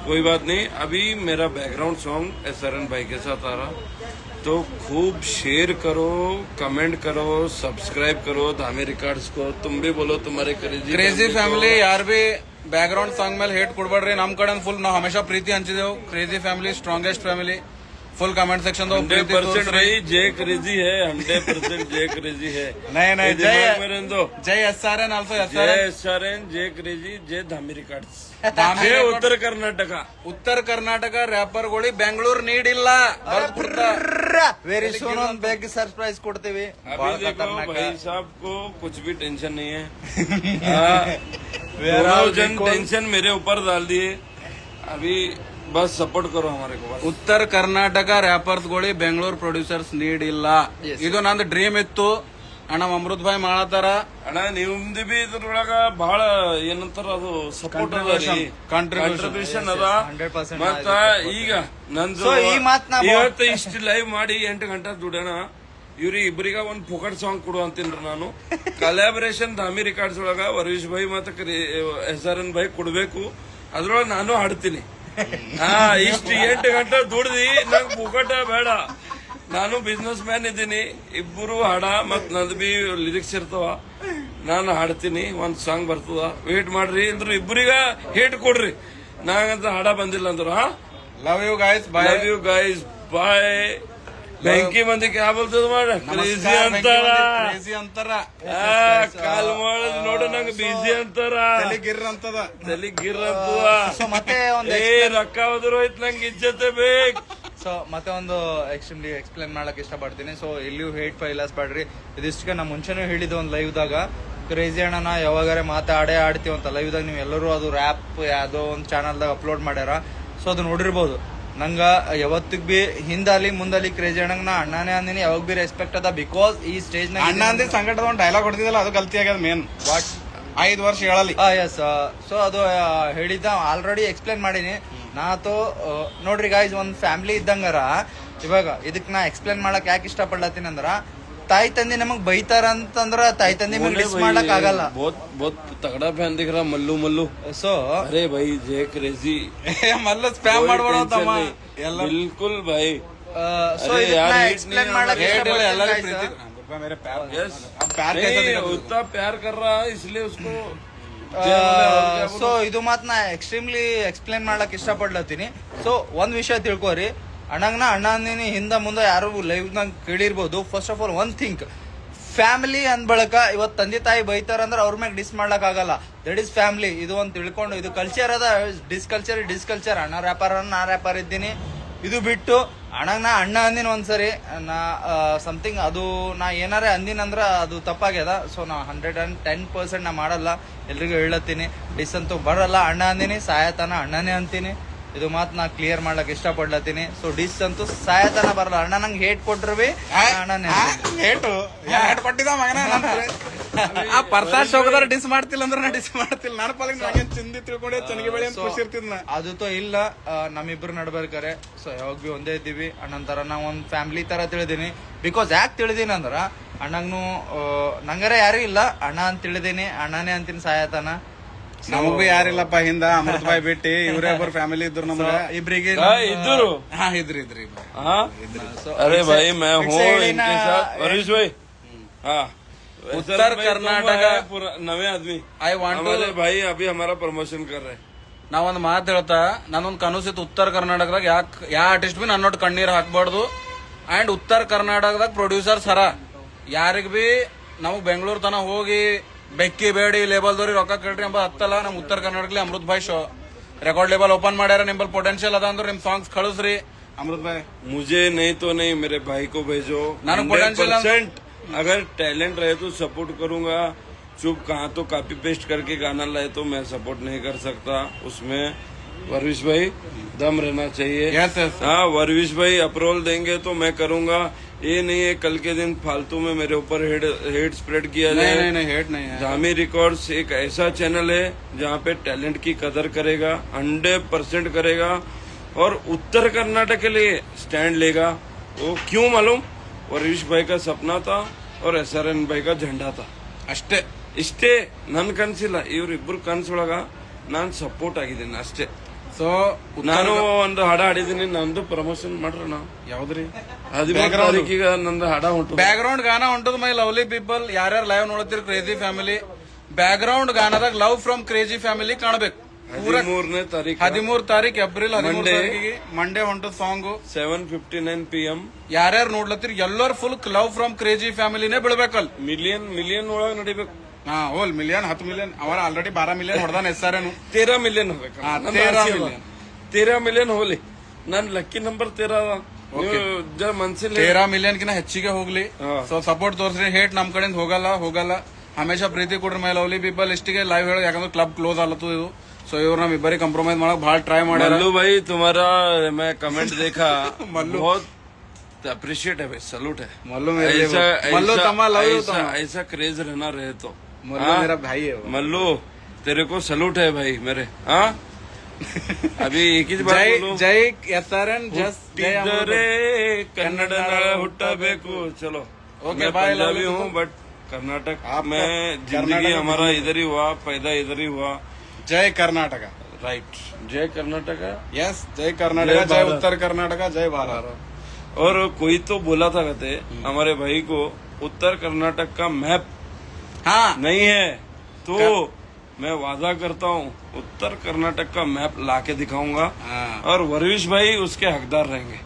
कोई बात नहीं. अभी मेरा बैकग्राउंड सॉन्ग SRN भाई के साथ आ रहा, तो खूब शेयर करो, कमेंट करो, सब्सक्राइब करो धामी रिकॉर्ड्स को. तुम भी बोलो तुम्हारे ಕ್ರೇಜಿ ಫ್ಯಾಮಿಲಿ ಯಾರು ಬಿ ಬ್ಯಾಕ್ ಗ್ರೌಂಡ್ ಸಾಂಗ್ ಮೇಲೆ ಹೇಟ್ ಕೊಡ್ಬೇಡ್ರಿ. ನಮ್ ಕಡೆ ಫುಲ್ ನಾವು ಹಮೇಶಾ ಪ್ರೀತಿ ಹಂಚಿದೆವು. Crazy family strongest family. Full comment section दो. 100% रही जय क्रेजी है, 100% जय क्रेजी है. नहीं जय SRN आल्सो जय SRN जय क्रेजी जय धामी रिकॉर्ड्स. जय उत्तर कर्नाटಕ ರ್ಯಾಪರ್ಗಳು ಬೆಂಗಳೂರು ನೀಡಿಲ್ಲ. ವೆರಿ ಸೂನ್ ಒಂದು ಬಿಗ್ ಸರ್ಪ್ರೈಸ್ ಕೊಡ್ತೀವಿ. अभी देखो भाई साहब को कुछ भी टेंशन नहीं है. जन टेंशन मेरे ऊपर डाल दिए. अभी बस सपोर्ट करो हमारे को. ಉತ್ತರ ಕರ್ನಾಟಕ ರ್ಯಾಪರ್ಸ್ ಗೋಳಿ ಬೆಂಗಳೂರು ಪ್ರೊಡ್ಯೂಸರ್ಸ್ ನೀಡಿಲ್ಲ. ಇದು ನಂದು ಡ್ರೀಮ್ ಇತ್ತು. ಅಣ್ಣ ಅಮೃತ್ ಭಾಯ್ ಮಾಡತಾರ. ಅಣ್ಣ ನಿಮ್ದು ಬಿ ಇದ್ರೊಳಗ ಬಹಳ ಏನಂತಾರ ಅದು ಸಪೋರ್ಟ್ ಕಾಂಟ್ರಿಬ್ಯೂಷನ್ ಅದ. ಮತ್ತ ಈಗ ನಂದು ಇವತ್ತು ಇಷ್ಟು ಲೈವ್ ಮಾಡಿ 8 ಗಂಟೆ ದುಡೋಣ. ಇವ್ರಿಗೆ ಇಬ್ಬರಿಗ ಒಂದ್ ಫೋಕಟ್ ಸಾಂಗ್ ಕೊಡು ಅಂತೀನ್ರಿ ನಾನು. ಕಲಾಬರೇಷನ್ ಧಾಮಿ ರಿಕಾರ್ಡ್ಸ್ ಒಳಗ ವರೀಶ್ ಭಾಯ್ ಮತ್ತೆ SRN ಭಾಯ್ ಕೊಡ್ಬೇಕು. ಅದ್ರೊಳಗ ನಾನು ಹಾಡ್ತೀನಿ. ಇಷ್ಟು 8 ಗಂಟೆ ದುಡ್ದಿ ನಂಗೆ ಪುಕಟ ಬೇಡ. ನಾನು ಬಿಸ್ನೆಸ್ ಮ್ಯಾನ್ ಇದ್ದೀನಿ. ಇಬ್ಬರು ಹಾಡ ಮತ್ ನಂದು ಬಿ ಲಿರಿಕ್ಸ್ ಇರ್ತಾವ. ನಾನು ಹಾಡ್ತೀನಿ, ಒಂದ್ ಸಾಂಗ್ ಬರ್ತದ. ವೇಟ್ ಮಾಡ್ರಿ ಅಂದ್ರು ಇಬ್ಬರಿಗ ಹೇಟ್ ಕೊಡ್ರಿ. ನಂಗಂತ ಹಾಡ ಬಂದಿಲ್ಲ ಅಂದ್ರು. Love you guys bye. Love you guys bye. ಬೆಂಕಿ ಮಂದಿ ಕ್ಯಾ ಬೋಲ್ತದ ಮಾಡ ಕ್ರೇಜಿ ಅಂತಾರ. ಕಾಲ್ ಮಾಡೋದು ನೋಡು ನಂಗೆ ಬಿಸಿ ಅಂತಾರ. ತಲೆ ಗಿರ್ ಅಂತದ. ಮತ್ತೆ ರೊಕ್ಕ ಹೋದ್ರು ಹೋಯ್ತು ನಂಗೆ ಇಜ್ಜತೆ ಬೇಕು. ಸೊ ಮತ್ತೆ ಒಂದು ಎಕ್ಸ್ಟ್ರೀಮ್ಲಿ ಎಕ್ಸ್ಪ್ಲೇನ್ ಮಾಡಕ್ ಇಷ್ಟಪಡ್ತೀನಿ. ಸೊ ಎಲ್ಲಿಯೂ ಹೇಟ್ ಫೈಲಾಸ್ ಮಾಡ್ರಿ. ಇದಿಷ್ಟಕ್ಕೆ ನಾ ಮುಂಚೆನೂ ಹೇಳಿದ್ದು ಒಂದು ಲೈವ್ ದಾಗ ಕ್ರೇಜಿ ಅಣ್ಣನ ಯಾವಾಗಾರೆ ಮಾತಾಡೇ ಆಡ್ತೀವಿ ಅಂತ ಲೈವ್ ದಾಗ. ನೀವು ಎಲ್ಲರೂ ಅದು ರ್ಯಾಪ್ ಯಾವ್ದೋ ಒಂದು ಚಾನಲ್ದಾಗ ಅಪ್ಲೋಡ್ ಮಾಡ್ಯಾರ. ಸೊ ಅದು ನೋಡಿರ್ಬೋದು. ನಂಗ ಯಾವತ್ತಿಗ್ ಬಿ ಹಿಂದಾಲಿ ಮುಂದಾಲಿ ಕ್ರೇಜಿ ಅಣ್ಣಂಗ್ ನಾ ಅಣ್ಣನೇ ಅಂದಿನಿ. ಯಾವಾಗ ಬಿ ರೆಸ್ಪೆಕ್ಟ್ ಅದ. ಬಿಕಾಸ್ ಈ ಸ್ಟೇಜ್ ನ ಅಣ್ಣ ಅಂದಿ ಸಂಕಟದ ಒಂದು ಡೈಲಾಗ್ ಹೊಡೆದಿದ್ದಲ್ಲ ಅದು ಗಲ್ತಿ ಆಗ್ಯದ ಮೇನ್. ವಾಟ್ 5 ವರ್ಷ ಹೇಳಲಿ. ಎಸ್. ಸೊ ಅದು ಹೇಳಿದ್ದ ಆಲ್ರೆಡಿ ಎಕ್ಸ್ಪ್ಲೇನ್ ಮಾಡೀನಿ. ನಾತು ನೋಡ್ರಿ ಗಾಯ್ಸ್, ಒಂದ್ ಫ್ಯಾಮಿಲಿ ಇದ್ದಂಗಾರ ಇವಾಗ ಇದಕ್ ನಾ ಎಕ್ಸ್ಪ್ಲೇನ್ ಮಾಡಕ್ ಯಾಕೆ ಇಷ್ಟಪಡ್ಲತ್ತೀನಿ ಅಂದ್ರ, ತಾಯಿ ತಂದಿ ನಮಗ್ ಬೈತಾರ ಅಂತಂದ್ರ ತಾಯಿ ತಂದಿ ಮೇಲೆ ಮಿಸ್ ಮಾಡಕ್ ಆಗಲ್ಲ. ತಗಡ ಫ್ಯಾನ್ ದಿಖ ಮಲ್ಲು ಮಲ್ಲು. ಸೊ ಅರೆ by Jai crazy Mallu spam ಮಾಡ್ಬೇಡ ಬಿಲ್ಕುಲ್ ಬೈ. ಸೊ ಎಕ್ಸ್ಪ್ಲೇನ್ ಮಾಡಕ್ उतना प्यार कर रहा है इसलिए उसको. ಸೊ ಇದು ಮಾತ್ ನಾ ಎಕ್ಸ್ಟ್ರೀಮ್ಲಿ ಎಕ್ಸ್ಪ್ಲೇನ್ ಮಾಡಕ್ ಇಷ್ಟಪಡ್ಲತ್ತೀನಿ. ಸೊ ಒಂದ್ ವಿಷಯ ತಿಳ್ಕೊರಿ, ಅಣ್ಣಂಗ್ ನಾ ಅಣ್ಣ ಅಂದಿನಿ. ಹಿಂದ ಮುಂದೆ ಯಾರು ಲೈವ್ ನಾಗ ಕೇಳಿರ್ಬೋದು. ಫಸ್ಟ್ ಆಫ್ ಆಲ್ ಒಂದ್ ಥಿಂಕ್, ಫ್ಯಾಮಿಲಿ ಅಂದ್ ಬಳಕ ಇವತ್ ತಂದೆ ತಾಯಿ ಬೈತಾರ ಅಂದ್ರೆ ಅವ್ರ ಮ್ಯಾಗ ಡಿಸ್ ಮಾಡ್ಲಕ್ ಆಗಲ್ಲ. That is family. ಇದು ಒಂದ್ ತಿಳ್ಕೊಂಡು, ಇದು ಕಲ್ಚರ್ ಅದ. ಡಿಸ್ಕಲ್ಚರ್. ಅಣ್ಣ ರ್ಯಾಪರ್ ನಾ ರ್ಯಾಪರ್ ಇದ್ದೀನಿ. ಇದು ಬಿಟ್ಟು ಅಣ್ಣಂಗ್ ನಾ ಅಣ್ಣ ಅಂದಿನ ಒಂದ್ಸರಿ ನಾ ಸಮಥಿಂಗ್ ಅದು ನಾ ಏನಾರೇ ಅಂದಿನಂದ್ರ ಅದು ತಪ್ಪಾಗ್ಯದ. ಸೊ ನಾ 110% ನಾ ಮಾಡಲ್ಲ. ಎಲ್ರಿಗೂ ಹೇಳತ್ತೀನಿ, ಡಿಸ್ ಅಂತೂ ಬರಲ್ಲ. ಅಣ್ಣ ಅಂದಿನಿ, ಸಾಯತನ ಅಣ್ಣನೇ ಅಂತೀನಿ. ಇದು ಮಾತ್ ನಾ ಕ್ಲಿಯರ್ ಮಾಡ್ಲಕ್ ಇಷ್ಟಪಡ್ಲತ್ತೀನಿ. ಸೊ ಡಿಸ್ ಅಂತೂ ಸಾಯತನ ಬರಲ್ಲ. ಅಣ್ಣ ನಂಗೆ ಹೇಟ್ ಕೊಟ್ರು ಬಿ ಅಣ್ಣನೇ ಹೇಟು ಕೊಟ್ಟಿದ ಮಗನ ಆ ಪ್ರಸಾದ್ ಶೋಕದಾರ ಡಿಸ್ ಮಾಡ್ತಿಲ್ಲ ಅಂದ್ರೆ ನಾ ಡಿಸ್ ಮಾಡ್ತಿಲ್ಲ. ನನ್ನ ಪಾಲಿಗೆ ನಂಗೆ ಚಿಂದಿ ತಿಳ್ಕೊಂಡೆ ಚೆನ್ನಾಗಿ ಬೆಳೆ ಅಂತ ಖುಷಿ ಇರ್ತಿದ್ನ. ಅದು ತೋ ಇಲ್ಲ, ನಮ್ಮಿಬ್ರು ನಡ್ಬೇಕಾರೆ ಸೊ ಯಾವಾಗ ಬಿ ಒಂದೇ ಇದ್ದೀವಿ. ಅಣ್ಣಂತರ ನಾ ಒಂದ್ ಫ್ಯಾಮಿಲಿ ತರ ತಿಳಿದೀನಿ. ಬಿಕಾಸ್ ಯಾಕೆ ತಿಳಿದೀನಿ ಅಂದ್ರ ಅಣ್ಣಂಗ್ನು ನಂಗರ ಯಾರು ಇಲ್ಲ, ಅಣ್ಣ ಅಂತ ತಿಳಿದೀನಿ, ಅಣ್ಣನೇ ಅಂತೀನಿ ಸಾಯತನ. ನಮಗ್ ಬಿ ಯಾರಿಲ್ಲಪ್ಪ ಹಿಂದ ಅಮೃತ್ ಬಾಯ್ ಬಿಟ್ಟಿ ಇವರೇ ಒಬ್ಬರು ಫ್ಯಾಮಿಲಿ ಇದ್ರು ನಮ್ಗೆ ಇಬ್ರಿಗೆ ಇದ್ರು ಹಾ ಇದ್ರಿ हाँ अरे भाई मैं हूँ इनके साथ वरिश भाई हाँ उत्तर कर्नाटक नवे आदमी ಐ ವಾಂಟ್ हमारे भाई अभी हमारा प्रमोशन कर रहे हैं. ನಾವೊಂದ್ ಮಾತು ಹೇಳ್ತಾ ನಾನೊಂದ್ ಕನಸಿತ್ತು ಉತ್ತರ ಕರ್ನಾಟಕದಾಗ ಯಾ ಆರ್ಟಿಸ್ಟ್ ಬಿ ನನ್ನೊಟ್ಟು ಕಣ್ಣೀರ್ ಹಾಕ್ಬಾರ್ದು. ಅಂಡ್ ಉತ್ತರ ಕರ್ನಾಟಕದಾಗ ಪ್ರೊಡ್ಯೂಸರ್ಸ್ ಹರ ಯಾರಿಗ್ ಬಿ ನಮಗ್ ಬೆಂಗಳೂರು ತನ ಹೋಗಿ ಬೆಕ್ಕಿ ಬೇಡಿ ಲೇಬಲ್ದವ್ರಿಗೆ ರೊಕ್ಕ ಕೇಳ್ರಿ ಎಂಬ ಹತ್ತಲ್ಲ. ನಮ್ ಉತ್ತರ ಕರ್ನಾಟಕಲಿ ಅಮೃತ್ ಭಾಯ್ ಶೋ ರೆಕಾರ್ಡ್ ಲೇಬಲ್ ಓಪನ್ ಮಾಡ್ಯಾರ. ನಿಂಬಲ್ ಪೊಟೆನ್ಶಿಯಲ್ ಅದ ಅಂದ್ರೆ ನಿಮ್ ಸಾಂಗ್ಸ್ ಕಳಿಸ್ರಿ अमृत भाई. मुझे नहीं तो नहीं, मेरे भाई को भेजो. 100% अगर टैलेंट रहे तो सपोर्ट करूंगा. चुप कहाँ तो कॉपी पेस्ट करके गाना लाए तो मैं सपोर्ट नहीं कर सकता. उसमें वर्विश भाई दम रहना चाहिए. Yes, yes. हाँ वर्विश भाई अप्रूवल देंगे तो मैं करूंगा. ये नहीं है कल के दिन फालतू में मेरे ऊपर हेड स्प्रेड किया जाए. नहीं हेट नहीं है. धामी रिकॉर्ड्स एक ऐसा चैनल है जहाँ पे टैलेंट की कदर करेगा, 100% करेगा और उत्तर कर्नाटक के लिए स्टैंड लेगा. वो क्यों मालूम? वर्विश भाई का सपना था और SRN भाई का झंडा था ಅಷ್ಟೇ. ಇಷ್ಟೇ ನನ್ ಕನ್ಸಿಲ್ಲ. ಇವ್ರಿಬ್ರು ಕನ್ಸೊಳಗ ನಾನ್ ಸಪೋರ್ಟ್ ಆಗಿದ್ದೀನಿ ಅಷ್ಟೇ. ಸೊ ನಾನು ಒಂದು ಹಾಡ ಹಾಡಿದ್ದೀನಿ. ನಂದು ಪ್ರಮೋಷನ್ ಮಾಡ್ರ ನಾವು ಯಾವ್ದ್ರಿ 13 ತಾರೀಕಿಗೆ ನಂದು ಹಾಡ ಹೊಂಟು. ಬ್ಯಾಕ್ ಗ್ರೌಂಡ್ ಗಾನ ಹೊಂಟದ ಮೈ ಲವ್ಲಿ ಪೀಪಲ್. ಯಾರ್ಯಾರು ಲೈವ್ ನೋಡತ್ತೀರಿ ಕ್ರೇಜಿ ಫ್ಯಾಮಿಲಿ ಬ್ಯಾಕ್ ಗ್ರೌಂಡ್ ಗಾನದಾಗ ಲವ್ ಫ್ರಮ್ ಕ್ರೇಜಿ ಫ್ಯಾಮಿಲಿ ಕಾಣಬೇಕು. 13ನೇ ತಾರೀಕು 13 ತಾರೀಕು ಏಪ್ರಿಲ್ 13 ತಾರೀಕಿಗೆ ಮಂಡೇ ಹೊಂಟದ ಸಾಂಗ್ 7:59 PM. ಯಾರ್ಯಾರು ನೋಡ್ಲತ್ತೀರಿ ಎಲ್ಲರೂ ಫುಲ್ ಲವ್ ಫ್ರಮ್ ಕ್ರೇಜಿ ಫ್ಯಾಮಿಲಿನೇ ಬಿಡ್ಬೇಕಲ್ಲ. ಮಿಲಿಯನ್ ಒಳಗೆ ನಡಿಬೇಕು. ಹಾ ಹೋಲ್ ಮಿಲಿಯನ್ 10 ಮಿಲಿಯನ್ ಅವರ ಆಲ್ರೆಡಿ 12 ಮಿಲಿಯನ್ ಹೊಡೆದಾನ ಹೆಸರೇನು 13 ಮಿಲಿಯನ್ ಹೋಗ್ಬೇಕು. 13 ಮಿಲಿಯನ್ ಹೋಗ್ಲಿ. ನನ್ ಲಕ್ಕಿ ನಂಬರ್ 13 ಮನ್ಸಿಲ್ಲ. 13 ಮಿಲಿಯನ್ ಕಿನ್ನ ಹೆಚ್ಚಿಗೆ ಹೋಗ್ಲಿ. So support ತೋರಿಸ್ರಿ. ಹೇಟ್ ನಮ್ ಕಡೆಯಿಂದ ಹೋಗಲ್ಲ. ಹಮೇಶ ಪ್ರೀತಿ ಕೊಡ್ರಿ ಮೈ ಲವ್ಲಿ ಪೀಪಲ್. ಇಷ್ಟಿಗೆ ಲೈವ್ ಹೇಳೋ ಯಾಕಂದ್ರೆ ಕ್ಲಬ್ ಕ್ಲೋಸ್ ಆಲತ್ತು ಇದು. ಸೊ ಇವ್ರು ನಮ್ ಇಬ್ಬರಿಗೆ ಕಂಪ್ರಮೈಸ್ ಮಾಡಕ್ ಬಹಳ ಟ್ರೈ ಮಾಡ್ಯಾರ. मल्लू भाई तुम्हारा मैं कमेंट देखा बहुत अप्रिशिएट है भाई. सलूट है. मल्लू तमा लव यू तमा. ऐसा क्रेज रहना रहे तो. मल्लू मेरा भाई है. मल्लू तेरे को सलूट है भाई मेरे. हाँ अभी एक ही बात बोलूं. जय SRN जस्ट कन्नड़ हुट्टबेकु. चलो ओके मैं बाय. पंजाबी हूँ बट कर्नाटक में जिंदगी हमारा इधर ही हुआ, पैदा इधर ही हुआ. जय कर्नाटक. राइट. जय कर्नाटक. यस जय कर्नाटक. जय उत्तर कर्नाटक. जय भारत. और कोई तो बोला था कहते हमारे भाई को उत्तर कर्नाटक का मैप हाँ नहीं है तो मैं वादा करता हूँ उत्तर कर्नाटक का मैप लाके दिखाऊंगा. और वर्विश भाई उसके हकदार रहेंगे.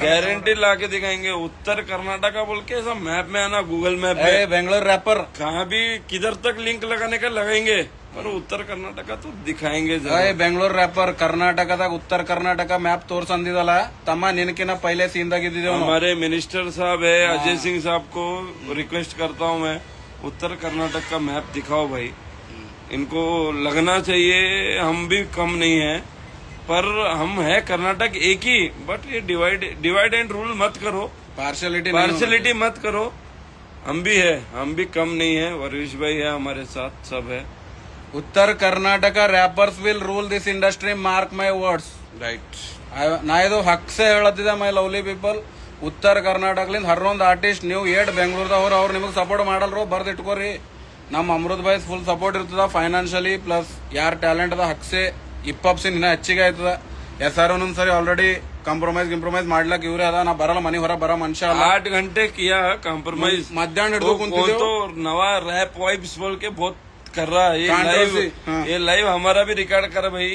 गारंटी लाके दिखाएंगे. उत्तर कर्नाटक का बोल के ऐसा मैप में आना गूगल मैप में बेंगलोर रैपर कहाँ भी किधर तक लिंक लगाने का लगाएंगे पर उत्तर कर्नाटक का तो दिखाएंगे. ಬೆಂಗಳೂರು ರ್ಯಾಪರ್ ಕರ್ನಾಟಕದಾಗ ಉತ್ತರ ಕರ್ನಾಟಕ ಮ್ಯಾಪ್ ತೋರ್ಸಂದಿದಲ್ಲ ತಮ್ಮ ನಿನಕಿನ ಪೈಲೆ ಸೀನ್ದಾಗಿದ್ದೀವಿ. हमारे मिनिस्टर साहब है अजय सिंह साहब को रिक्वेस्ट करता हूँ मैं उत्तर कर्नाटक का मैप दिखाओ भाई. इनको लगना चाहिए हम भी कम नहीं है पर हम है कर्नाटक एक ही. बट ये डिवाइड एंड रूल मत करो. पार्शलिटी मत करो. हम भी है, हम भी कम नहीं है. वर्विश भाई है हमारे साथ, सब है. उत्तर Karnataka rappers will rule this industry. Mark my words. Right. ನಾ ಇದು ಹಕ್ಸೆ ಹೇಳತ್ತಿದ್ದೆ ಮೈ ಲವ್ಲಿ ಪೀಪಲ್. ಉತ್ತರ ಕರ್ನಾಟಕಲಿಂದ ಹರ್ರೊಂದು ಆರ್ಟಿಸ್ಟ್ ನೀವು ಏಟ್ ಬೆಂಗಳೂರದವ್ರು ಅವ್ರು ನಿಮಗೆ ಸಪೋರ್ಟ್ ಮಾಡಲ್ರು ಬರ್ದಿಟ್ಕೋರಿ. ನಮ್ಮ ಅಮೃತ್ ಭಾಯ್ ಫುಲ್ ಸಪೋರ್ಟ್ ಇರ್ತದ ಫೈನಾನ್ಷಿಯಲಿ ಪ್ಲಸ್ ಯಾರ್ ಟ್ಯಾಲೆಂಟ್ ಅದ ಹಕ್ಸೆ ಇಪ್ಪಪ್ಸಿನ ಇನ್ನ ಹೆಚ್ಚಿಗೆ ಆಯ್ತದ. SRN ಸರಿ ಆಲ್ರೆಡಿ ಕಂಪ್ರಮೈಸ್ ಮಾಡ್ಲಕ್ ಇವ್ರೆ ಅದ. ನಾ ಬರಲ್ಲ ಮನಿ ಹೊರ ಬರೋ ಮನುಷ್ಯ 8 घंटे किया कंप्रोमाइज. ಮಧ್ಯಾಹ್ನ ಹಿಡಿದು ಕುಂತಿದ್ದೇವೆ. तो नवा रैप वाइब्स बोल के बहुत कर रहा है ये लाइव हमारा भी रिकॉर्ड कर भाई.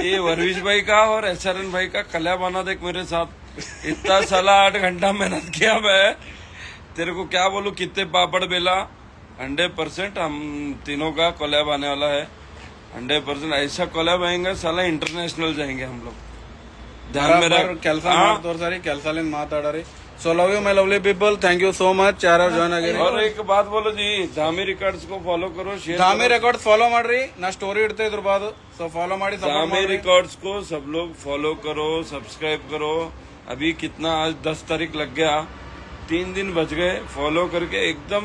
ये वर्विश भाई का और SRN भाई का कल्या बना देख मेरे साथ. इतना साला 8 घंटा मेहनत किया मैं. तेरे को क्या बोलूं कितने पापड़ बेला. 100% हम तीनों का कोलैब आने वाला है. 100% ऐसा कोलैब आएंगे साला इंटरनेशनल जाएंगे हम लोग. ध्यान में रख. ಕೆಲಸಲಿಂದ ಮಾತಾಡರಿ. So love you my lovely people. Thank you so much ಯಾರು ಜಾಯ್ನ್ ಆಗಿರಿ. और एक बात बोलो जी धामी रिकॉर्ड्स को फॉलो करो, शेयर धामी रिकॉर्ड्स फॉलो ಮಾಡ್ರಿ. ನಾ ಸ್ಟೋರಿ ಇಡ್ತಾ ಇದ್ರ ಬಾದು. ಸೊ ಫಾಲೋ ಮಾಡಿ धामी रिकॉर्ड्स को सब लोग फॉलो करो, सब्सक्राइब करो. अभी कितना आज 10 तारीख लग गया, 3 दिन बच गए. फॉलो करके एकदम